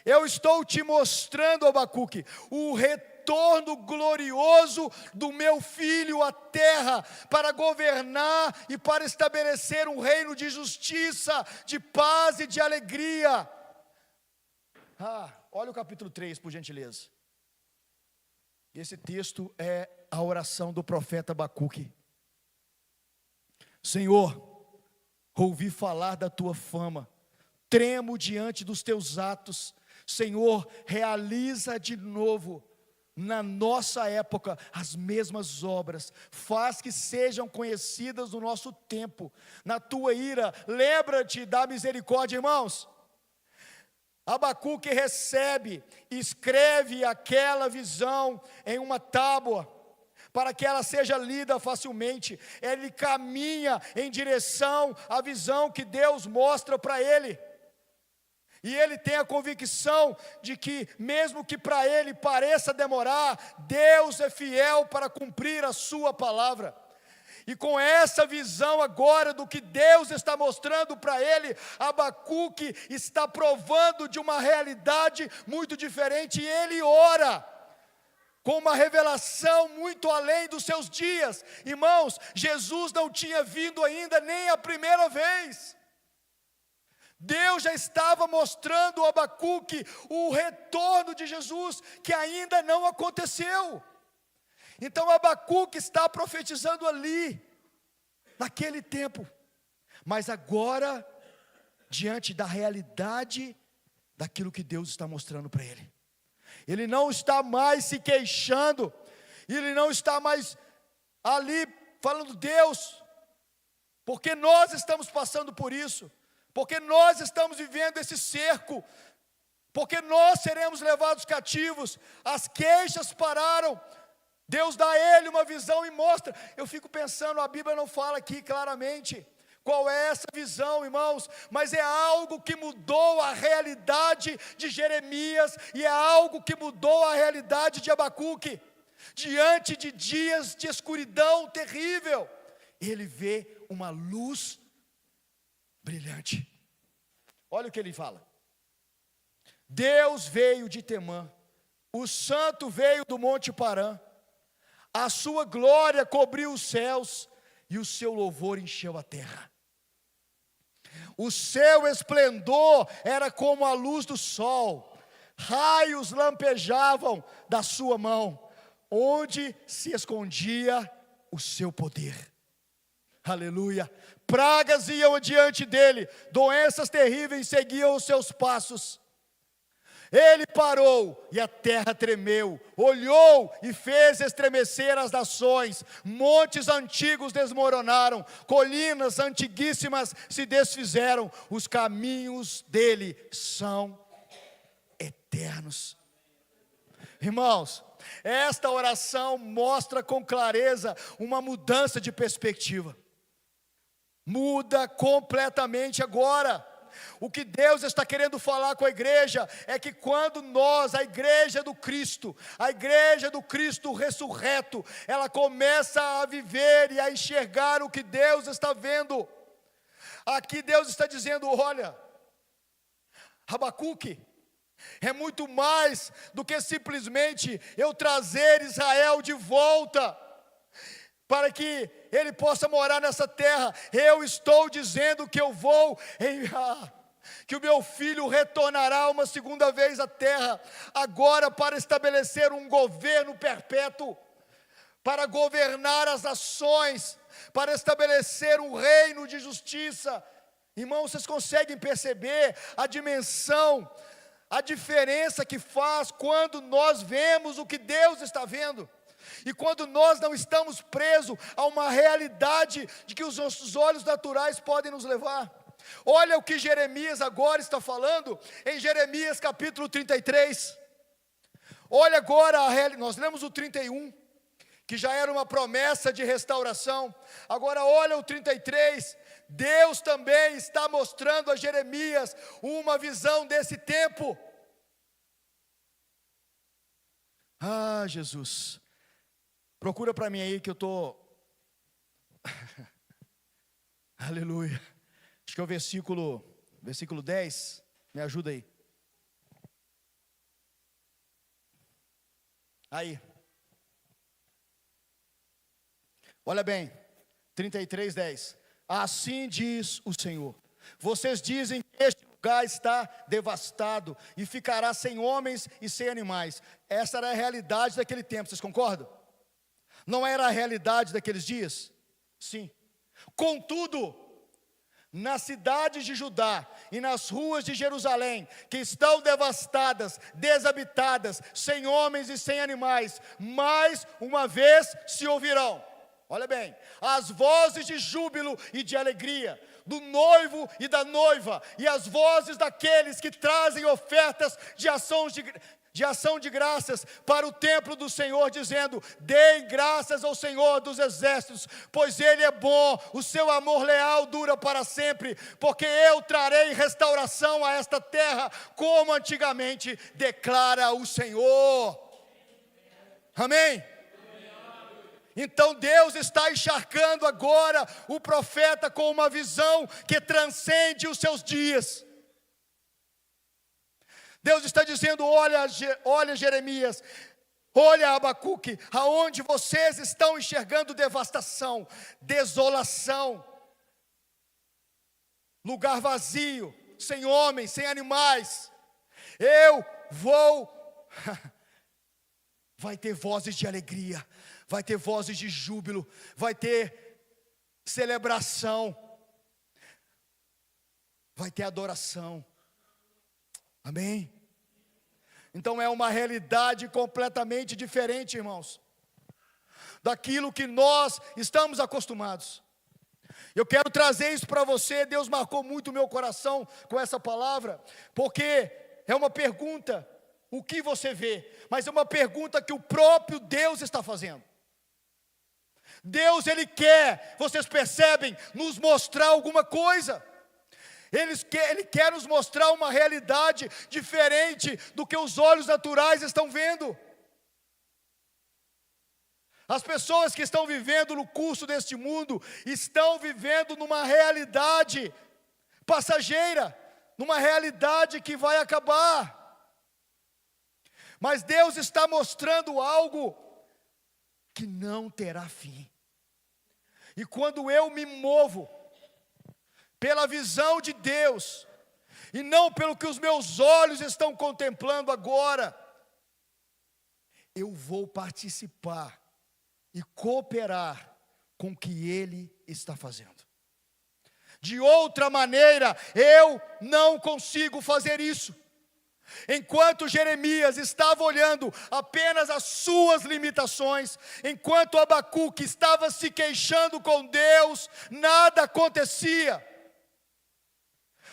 eu estou te mostrando, Abacuque, o retorno glorioso do meu filho à terra, para governar e para estabelecer um reino de justiça, de paz e de alegria. Olha o capítulo 3, por gentileza. Esse texto é a oração do profeta Abacuque. Senhor, ouvi falar da tua fama, tremo diante dos teus atos. Senhor, realiza de novo na nossa época as mesmas obras, faz que sejam conhecidas no nosso tempo. Na tua ira, lembra-te da misericórdia. Irmãos, Abacuque recebe, escreve aquela visão em uma tábua, para que ela seja lida facilmente. Ele caminha em direção à visão que Deus mostra para ele. E ele tem a convicção de que, mesmo que para ele pareça demorar, Deus é fiel para cumprir a sua palavra. E com essa visão agora do que Deus está mostrando para ele, Abacuque está provando de uma realidade muito diferente. E ele ora com uma revelação muito além dos seus dias. Irmãos, Jesus não tinha vindo ainda nem a primeira vez. Deus já estava mostrando a Abacuque o retorno de Jesus, que ainda não aconteceu. Então Abacuque está profetizando ali, naquele tempo, mas agora, diante da realidade daquilo que Deus está mostrando para ele. Ele não está mais se queixando, ele não está mais ali falando: Deus, porque nós estamos passando por isso, porque nós estamos vivendo esse cerco, porque nós seremos levados cativos, as queixas pararam. Deus dá a ele uma visão e mostra. Eu fico pensando, a Bíblia não fala aqui claramente qual é essa visão, irmãos, mas é algo que mudou a realidade de Jeremias, e é algo que mudou a realidade de Abacuque. Diante de dias de escuridão terrível, ele vê uma luz brilhante. Olha o que ele fala: Deus veio de Temã, o santo veio do monte Parã, a sua glória cobriu os céus, e o seu louvor encheu a terra. O seu esplendor era como a luz do sol, raios lampejavam da sua mão, onde se escondia o seu poder. Aleluia. Pragas iam diante dele, doenças terríveis seguiam os seus passos. Ele parou e a terra tremeu, olhou e fez estremecer as nações, montes antigos desmoronaram, colinas antiguíssimas se desfizeram, os caminhos dele são eternos. Irmãos, esta oração mostra com clareza uma mudança de perspectiva. Muda completamente agora. O que Deus está querendo falar com a igreja é que quando nós, a igreja do Cristo ressurreto, ela começa a viver e a enxergar o que Deus está vendo. Aqui Deus está dizendo: olha, Abacuque, é muito mais do que simplesmente eu trazer Israel de volta, para que ele possa morar nessa terra. Eu estou dizendo que eu vou que o meu filho retornará uma segunda vez à terra, agora para estabelecer um governo perpétuo, para governar as nações, para estabelecer um reino de justiça. Irmãos, vocês conseguem perceber a dimensão, a diferença que faz quando nós vemos o que Deus está vendo? E quando nós não estamos presos a uma realidade de que os nossos olhos naturais podem nos levar. Olha o que Jeremias agora está falando, em Jeremias capítulo 33. Olha agora a realidade. Nós lemos o 31, que já era uma promessa de restauração. Agora olha o 33, Deus também está mostrando a Jeremias uma visão desse tempo. Ah, Jesus, procura para mim aí que eu estou... Aleluia. Acho que é o versículo 10, me ajuda aí. Aí. Olha bem, 33, 10. Assim diz o Senhor: vocês dizem que este lugar está devastado e ficará sem homens e sem animais. Essa era a realidade daquele tempo, vocês concordam? Não era a realidade daqueles dias? Sim. Contudo, nas cidades de Judá e nas ruas de Jerusalém, que estão devastadas, desabitadas, sem homens e sem animais, mais uma vez se ouvirão, olha bem, as vozes de júbilo e de alegria, do noivo e da noiva, e as vozes daqueles que trazem ofertas de ação de graças para o templo do Senhor, dizendo: deem graças ao Senhor dos exércitos, pois Ele é bom, o seu amor leal dura para sempre, porque eu trarei restauração a esta terra, como antigamente, declara o Senhor. Amém? Então Deus está encharcando agora o profeta com uma visão que transcende os seus dias. Deus está dizendo: olha Jeremias, olha Abacuque, aonde vocês estão enxergando devastação, desolação, lugar vazio, sem homens, sem animais, eu vou, vai ter vozes de alegria, vai ter vozes de júbilo, vai ter celebração, vai ter adoração. Amém? Então é uma realidade completamente diferente, irmãos. daquilo que nós estamos acostumados. Eu quero trazer isso para você. Deus marcou muito o meu coração com essa palavra, porque é uma pergunta, o que você vê? Mas é uma pergunta que o próprio Deus está fazendo. Deus, Ele quer, vocês percebem, nos mostrar alguma coisa. Ele quer nos mostrar uma realidade diferente do que os olhos naturais estão vendo. As pessoas que estão vivendo no curso deste mundo estão vivendo numa realidade passageira, numa realidade que vai acabar. Mas Deus está mostrando algo que não terá fim. E quando eu me movo pela visão de Deus, e não pelo que os meus olhos estão contemplando agora, eu vou participar e cooperar com o que Ele está fazendo. De outra maneira, eu não consigo fazer isso. Enquanto Jeremias estava olhando apenas as suas limitações, enquanto Abacuque estava se queixando com Deus, nada acontecia.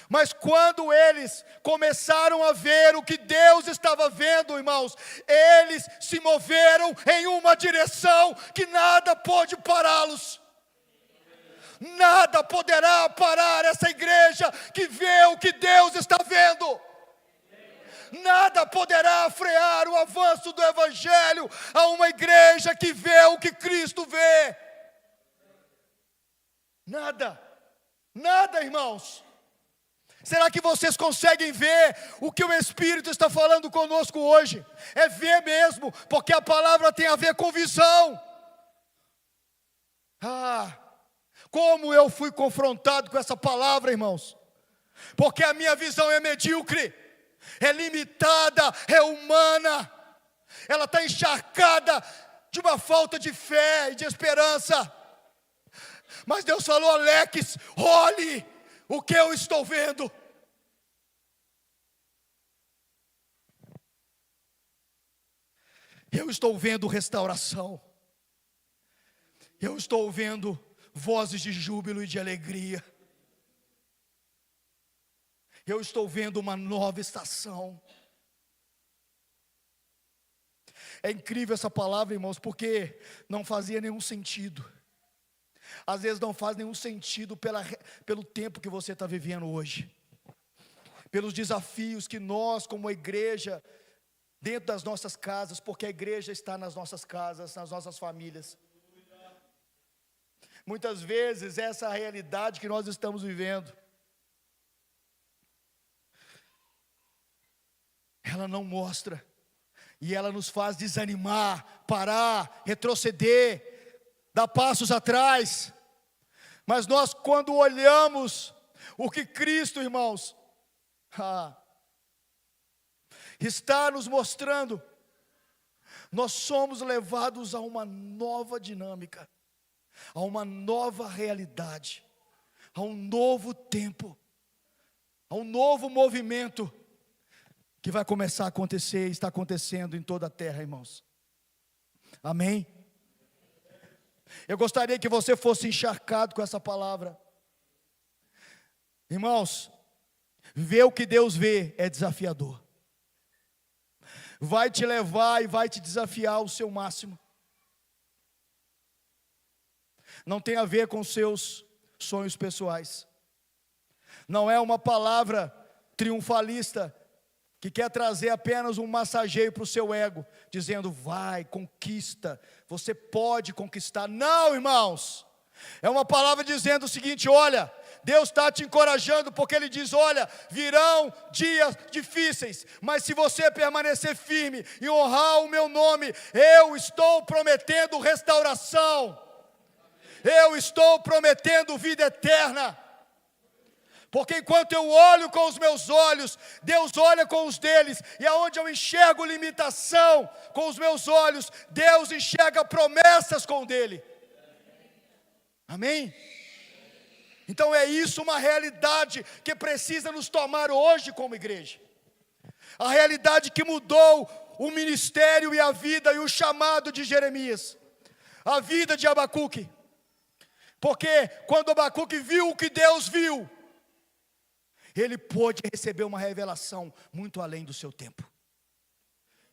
Mas quando eles começaram a ver o que Deus estava vendo, irmãos, eles se moveram em uma direção que nada pôde pará-los. Nada poderá parar essa igreja que vê o que Deus está vendo. Nada poderá frear o avanço do Evangelho a uma igreja que vê o que Cristo vê. Nada, nada, irmãos. Será que vocês conseguem ver o que o Espírito está falando conosco hoje? É ver mesmo, porque a palavra tem a ver com visão. Como eu fui confrontado com essa palavra, irmãos. Porque a minha visão é medíocre, é limitada, é humana. Ela está encharcada de uma falta de fé e de esperança. Mas Deus falou: Alex, olhe o que eu estou vendo. Eu estou vendo restauração. Eu estou vendo vozes de júbilo e de alegria. Eu estou vendo uma nova estação. É incrível essa palavra, irmãos, porque não fazia nenhum sentido. Às vezes não faz nenhum sentido pelo tempo que você está vivendo hoje, pelos desafios que nós, como igreja, dentro das nossas casas, porque a igreja está nas nossas casas, nas nossas famílias. Muitas vezes essa é a realidade que nós estamos vivendo. Ela não mostra, e ela nos faz desanimar, parar, retroceder, dar passos atrás. Mas nós, quando olhamos o que Cristo, irmãos, está nos mostrando, nós somos levados a uma nova dinâmica, a uma nova realidade, a um novo tempo, a um novo movimento que vai começar a acontecer e está acontecendo em toda a terra, irmãos. Amém? Eu gostaria que você fosse encharcado com essa palavra. Irmãos, ver o que Deus vê é desafiador. Vai te levar e vai te desafiar ao seu máximo. Não tem a ver com seus sonhos pessoais. Não é uma palavra triunfalista que quer trazer apenas um massageio para o seu ego, dizendo: vai, conquista, você pode conquistar. Não, irmãos, é uma palavra dizendo o seguinte: olha, Deus está te encorajando, porque Ele diz: olha, virão dias difíceis, mas se você permanecer firme e honrar o meu nome, eu estou prometendo restauração, eu estou prometendo vida eterna. Porque enquanto eu olho com os meus olhos, Deus olha com os deles. E aonde eu enxergo limitação com os meus olhos, Deus enxerga promessas com o dele. Amém? Então é isso uma realidade que precisa nos tomar hoje como igreja. A realidade que mudou o ministério e a vida e o chamado de Jeremias. a vida de Abacuque. Porque quando Abacuque viu o que Deus viu, ele pôde receber uma revelação muito além do seu tempo.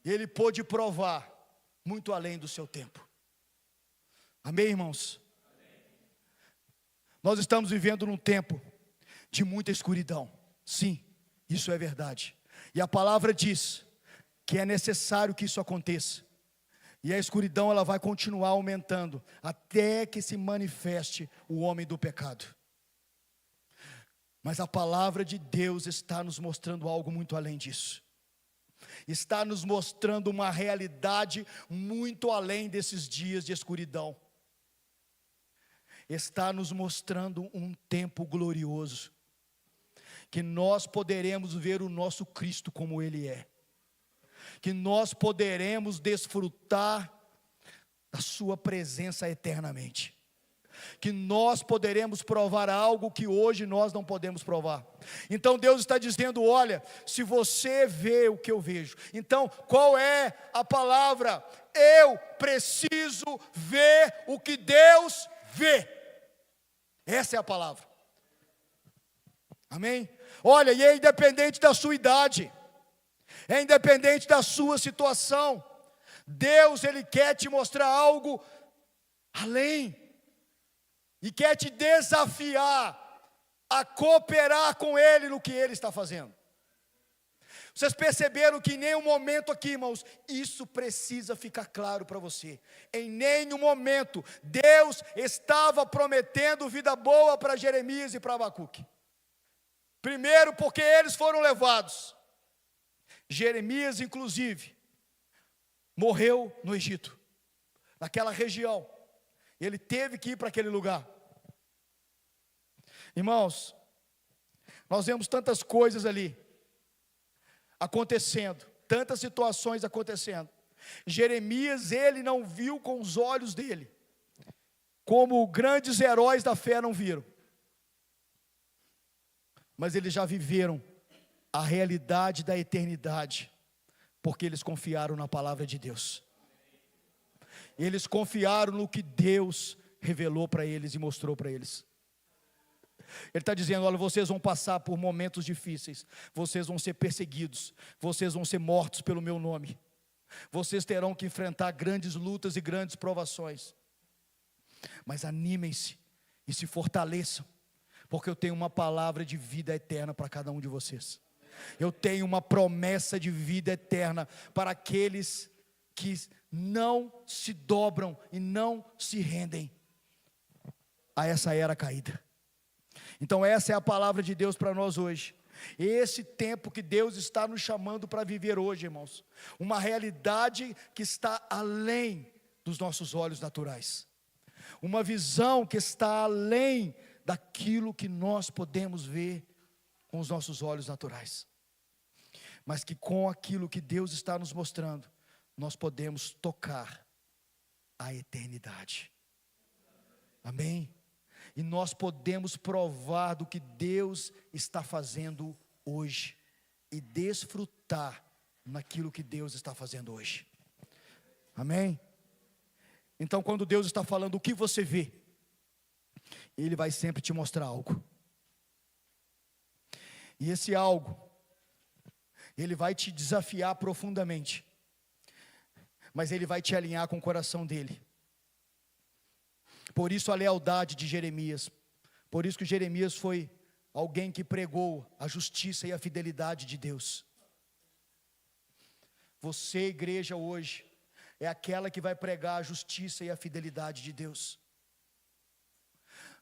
Ele pôde provar muito além do seu tempo. Amém, irmãos? Amém. Nós estamos vivendo num tempo de muita escuridão. Sim, isso é verdade. E a palavra diz que é necessário que isso aconteça. E a escuridão ela vai continuar aumentando até que se manifeste o homem do pecado. Mas a palavra de Deus está nos mostrando algo muito além disso. Está nos mostrando uma realidade muito além desses dias de escuridão. Está nos mostrando um tempo glorioso, que nós poderemos ver o nosso Cristo como Ele é. Que nós poderemos desfrutar da sua presença eternamente. Que nós poderemos provar algo que hoje nós não podemos provar. Então Deus está dizendo, olha, se você vê o que eu vejo, então qual é a palavra? Eu preciso ver o que Deus vê. Essa é a palavra. Amém? Olha, e é independente da sua idade, é independente da sua situação, Deus Ele quer te mostrar algo além, e quer te desafiar a cooperar com Ele no que Ele está fazendo. Vocês perceberam que em nenhum momento aqui, irmãos, isso precisa ficar claro para você. Em nenhum momento Deus estava prometendo vida boa para Jeremias e para Abacuque. Primeiro porque eles foram levados. Jeremias, inclusive, morreu no Egito, naquela região. Ele teve que ir para aquele lugar. Irmãos, nós vemos tantas coisas ali acontecendo, tantas situações acontecendo. Jeremias, ele não viu com os olhos dele, como grandes heróis da fé não viram. Mas eles já viveram a realidade da eternidade, porque eles confiaram na palavra de Deus. Eles confiaram no que Deus revelou para eles e mostrou para eles. Ele está dizendo, olha, vocês vão passar por momentos difíceis, vocês vão ser perseguidos, vocês vão ser mortos pelo meu nome, vocês terão que enfrentar grandes lutas e grandes provações, mas animem-se e se fortaleçam, porque eu tenho uma palavra de vida eterna para cada um de vocês. Eu tenho uma promessa de vida eterna para aqueles que não se dobram e não se rendem a essa era caída. Então essa é a palavra de Deus para nós hoje. Esse tempo que Deus está nos chamando para viver hoje, irmãos. Uma realidade que está além dos nossos olhos naturais. Uma visão que está além daquilo que nós podemos ver com os nossos olhos naturais. Mas que com aquilo que Deus está nos mostrando, nós podemos tocar a eternidade. Amém? E nós podemos provar do que Deus está fazendo hoje e desfrutar naquilo que Deus está fazendo hoje. Amém? Então, quando Deus está falando o que você vê, Ele vai sempre te mostrar algo. E esse algo, Ele vai te desafiar profundamente, mas Ele vai te alinhar com o coração dEle. Por isso a lealdade de Jeremias, por isso que Jeremias foi alguém que pregou a justiça e a fidelidade de Deus. Você, igreja, hoje, é aquela que vai pregar a justiça e a fidelidade de Deus.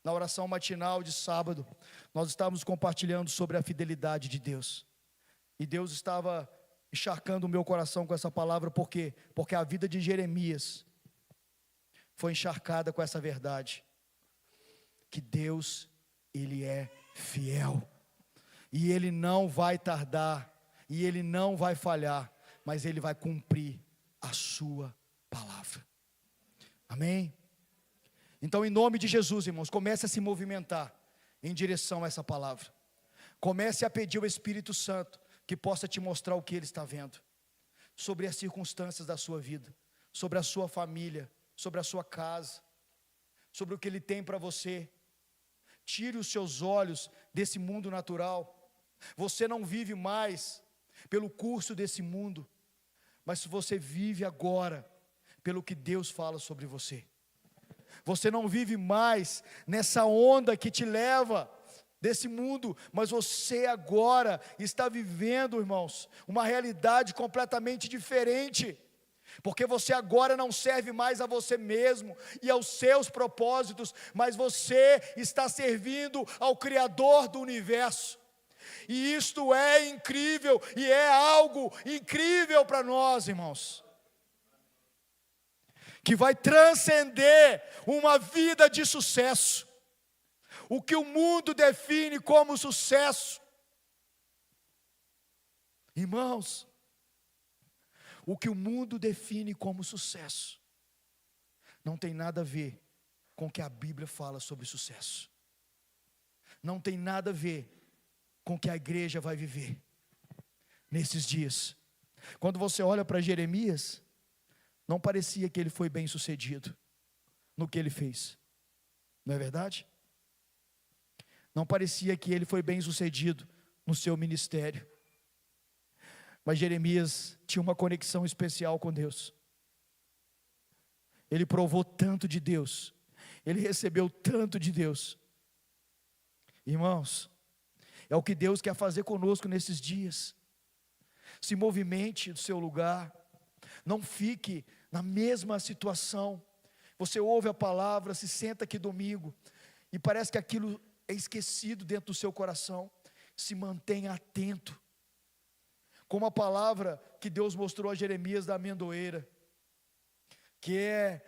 Na oração matinal de sábado, nós estávamos compartilhando sobre a fidelidade de Deus. E Deus estava encharcando o meu coração com essa palavra, por quê? Porque a vida de Jeremias foi encharcada com essa verdade, que Deus, Ele é fiel, e Ele não vai tardar, e Ele não vai falhar, mas Ele vai cumprir a sua palavra. Amém? Então, em nome de Jesus, irmãos, comece a se movimentar em direção a essa palavra. Comece a pedir ao Espírito Santo que possa te mostrar o que Ele está vendo, sobre as circunstâncias da sua vida, sobre a sua família, sobre a sua casa, sobre o que Ele tem para você. Tire os seus olhos desse mundo natural. Você não vive mais pelo curso desse mundo, mas você vive agora pelo que Deus fala sobre você. Você não vive mais nessa onda que te leva desse mundo, mas você agora está vivendo, irmãos, uma realidade completamente diferente, porque você agora não serve mais a você mesmo e aos seus propósitos, mas você está servindo ao Criador do universo. E isto é incrível, e é algo incrível para nós, irmãos, que vai transcender uma vida de sucesso. O que o mundo define como sucesso, irmãos, o que o mundo define como sucesso, não tem nada a ver com o que a Bíblia fala sobre sucesso. Não tem nada a ver com o que a igreja vai viver nesses dias. Quando você olha para Jeremias, não parecia que ele foi bem sucedido no que ele fez, não é verdade? Não parecia que ele foi bem sucedido no seu ministério. Mas Jeremias tinha uma conexão especial com Deus. Ele provou tanto de Deus, ele recebeu tanto de Deus. Irmãos, é o que Deus quer fazer conosco nesses dias. Se movimente do seu lugar, não fique na mesma situação. Você ouve a palavra, se senta aqui domingo, e parece que aquilo é esquecido dentro do seu coração. Se mantenha atento, como a palavra que Deus mostrou a Jeremias da amendoeira, que é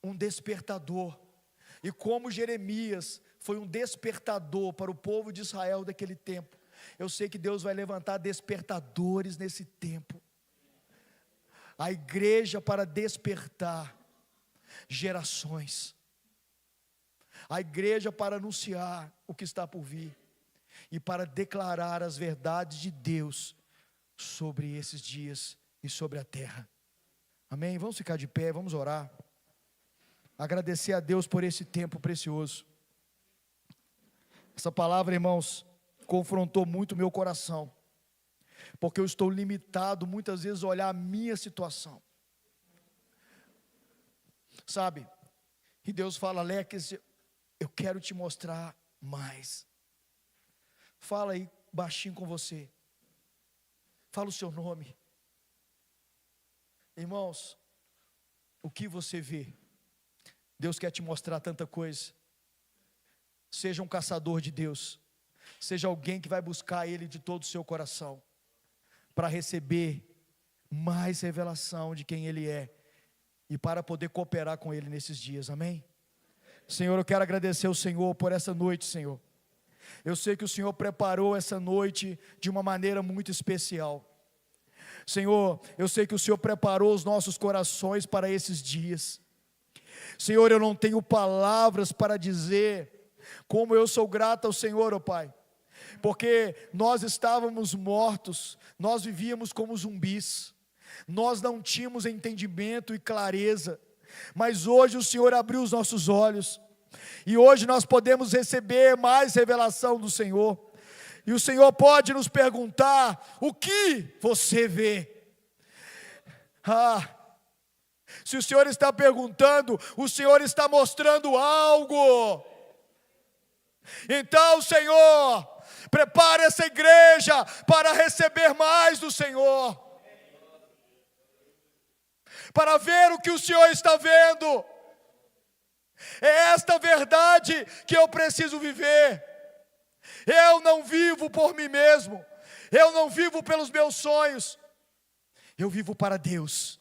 um despertador, e como Jeremias foi um despertador para o povo de Israel daquele tempo. Eu sei que Deus vai levantar despertadores nesse tempo, a igreja para despertar gerações, a igreja para anunciar o que está por vir, e para declarar as verdades de Deus sobre esses dias e sobre a terra. Amém? Vamos ficar de pé, vamos orar, agradecer a Deus por esse tempo precioso. Essa palavra, irmãos, confrontou muito o meu coração, porque eu estou limitado muitas vezes a olhar a minha situação, sabe? E Deus fala: Alex, eu quero te mostrar mais. Fala aí baixinho com você, fala o seu nome. Irmãos, o que você vê? Deus quer te mostrar tanta coisa. Seja um caçador de Deus, seja alguém que vai buscar Ele de todo o seu coração, para receber mais revelação de quem Ele é, e para poder cooperar com Ele nesses dias, amém? Senhor, eu quero agradecer ao Senhor por essa noite, Senhor. Eu sei que o Senhor preparou essa noite de uma maneira muito especial. Senhor, eu sei que o Senhor preparou os nossos corações para esses dias. Senhor, eu não tenho palavras para dizer como eu sou grato ao Senhor, ó Pai, porque nós estávamos mortos, nós vivíamos como zumbis, nós não tínhamos entendimento e clareza, mas hoje o Senhor abriu os nossos olhos, e hoje nós podemos receber mais revelação do Senhor. E o Senhor pode nos perguntar: o que você vê? Se o Senhor está perguntando, o Senhor está mostrando algo. Então, Senhor, prepare essa igreja para receber mais do Senhor, para ver o que o Senhor está vendo. É esta verdade que eu preciso viver. Eu não vivo por mim mesmo, eu não vivo pelos meus sonhos, eu vivo para Deus.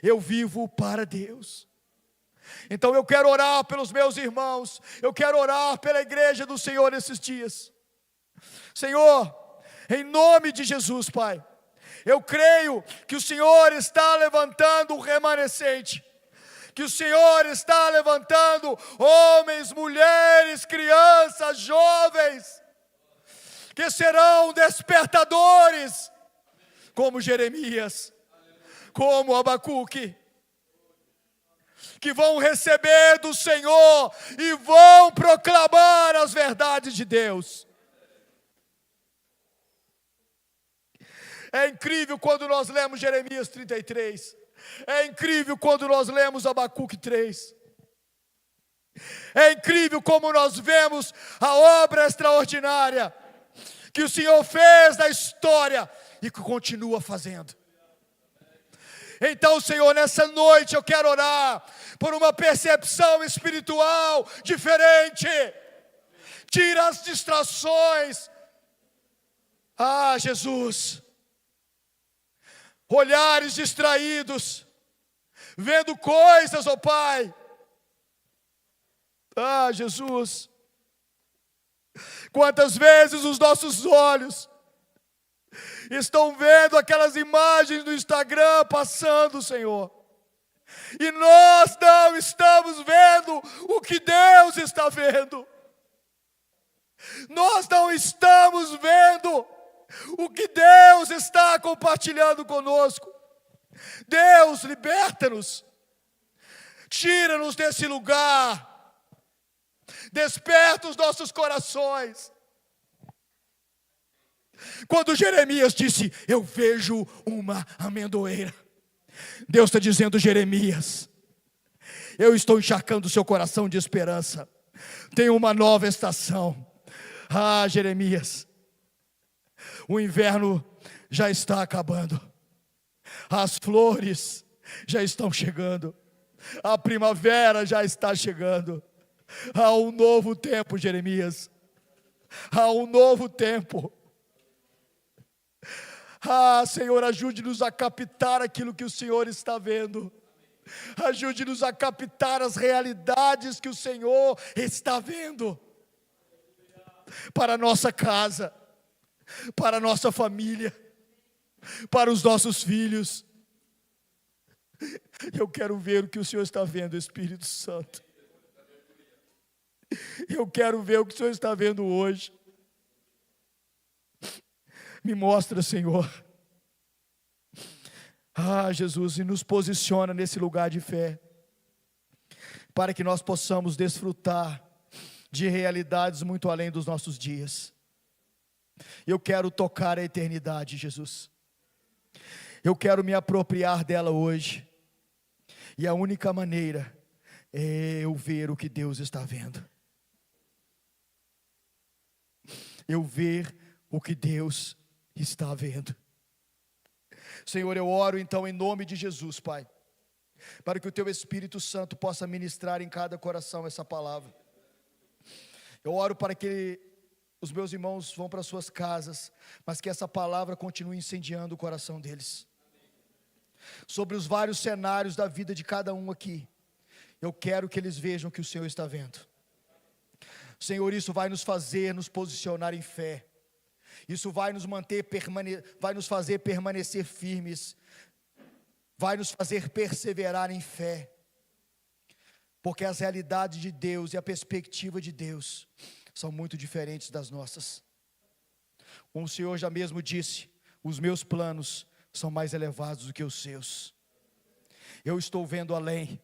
Eu vivo para Deus. Então eu quero orar pelos meus irmãos, eu quero orar pela igreja do Senhor nesses dias. Senhor, em nome de Jesus, Pai, eu creio que o Senhor está levantando um remanescente, que o Senhor está levantando homens, mulheres, crianças, jovens, que serão despertadores, como Jeremias, como Abacuque, que vão receber do Senhor e vão proclamar as verdades de Deus. É incrível quando nós lemos Jeremias 33. É incrível quando nós lemos Abacuque 3. É incrível como nós vemos a obra extraordinária que o Senhor fez na história e que continua fazendo. Então, Senhor, nessa noite eu quero orar por uma percepção espiritual diferente. Tira as distrações. Ah, Jesus. Olhares distraídos, vendo coisas, ó Pai. Ah, Jesus. Quantas vezes os nossos olhos estão vendo aquelas imagens do Instagram passando, Senhor, e nós não estamos vendo o que Deus está vendo. Nós não estamos vendo o que Deus está compartilhando conosco. Deus, liberta-nos, tira-nos desse lugar, desperta os nossos corações. Quando Jeremias disse, eu vejo uma amendoeira, Deus está dizendo, Jeremias, eu estou encharcando o seu coração de esperança. Tem uma nova estação. Ah, Jeremias, o inverno já está acabando, as flores já estão chegando, a primavera já está chegando. Há um novo tempo, Jeremias, há um novo tempo. Ah, Senhor, ajude-nos a captar aquilo que o Senhor está vendo. Ajude-nos a captar as realidades que o Senhor está vendo para a nossa casa, para a nossa família, para os nossos filhos. Eu quero ver o que o Senhor está vendo, Espírito Santo. Eu quero ver o que o Senhor está vendo hoje. Me mostra, Senhor. Ah, Jesus, e nos posiciona nesse lugar de fé, para que nós possamos desfrutar de realidades muito além dos nossos dias. Eu quero tocar a eternidade, Jesus. Eu quero me apropriar dela hoje. E a única maneira é eu ver o que Deus está vendo. Eu ver o que Deus está vendo. Senhor, eu oro então em nome de Jesus, Pai, para que o Teu Espírito Santo possa ministrar em cada coração essa palavra. Eu oro para que os meus irmãos vão para suas casas, mas que essa palavra continue incendiando o coração deles. Sobre os vários cenários da vida de cada um aqui, eu quero que eles vejam o que o Senhor está vendo. Senhor, isso vai nos fazer nos posicionar em fé. Isso vai nos vai nos fazer permanecer firmes. Vai nos fazer perseverar em fé. Porque as realidades de Deus e a perspectiva de Deus são muito diferentes das nossas. Como o Senhor já mesmo disse, os meus planos são mais elevados do que os seus. Eu estou vendo além.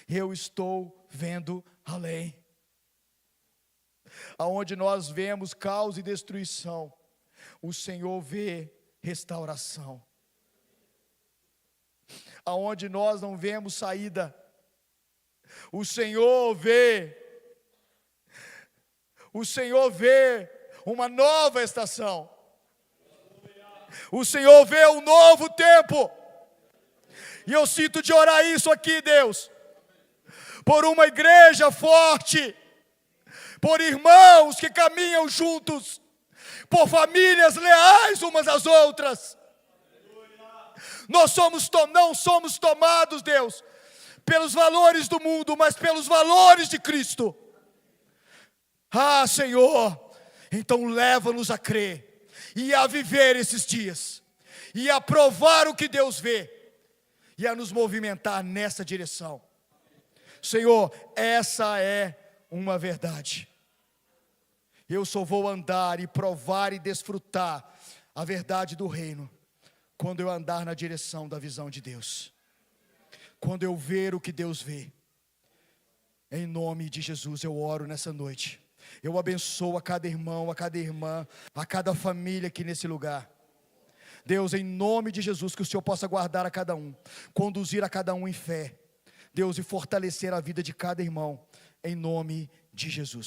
Eu estou vendo além. Aonde nós vemos caos e destruição, o Senhor vê restauração. Aonde nós não vemos saída, o Senhor vê uma nova estação. O Senhor vê um novo tempo. E eu sinto de orar isso aqui, Deus, por uma igreja forte, por irmãos que caminham juntos, por famílias leais umas às outras. Nós não somos tomados, Deus, pelos valores do mundo, mas pelos valores de Cristo. Ah, Senhor, então leva-nos a crer e a viver esses dias, e a provar o que Deus vê, e a nos movimentar nessa direção. Senhor, essa é uma verdade. Eu só vou andar e provar e desfrutar a verdade do reino quando eu andar na direção da visão de Deus, quando eu ver o que Deus vê. Em nome de Jesus eu oro nessa noite. Eu abençoo a cada irmão, a cada irmã, a cada família aqui nesse lugar. Deus, em nome de Jesus, que o Senhor possa guardar a cada um, conduzir a cada um em fé, Deus, e fortalecer a vida de cada irmão, em nome de Jesus.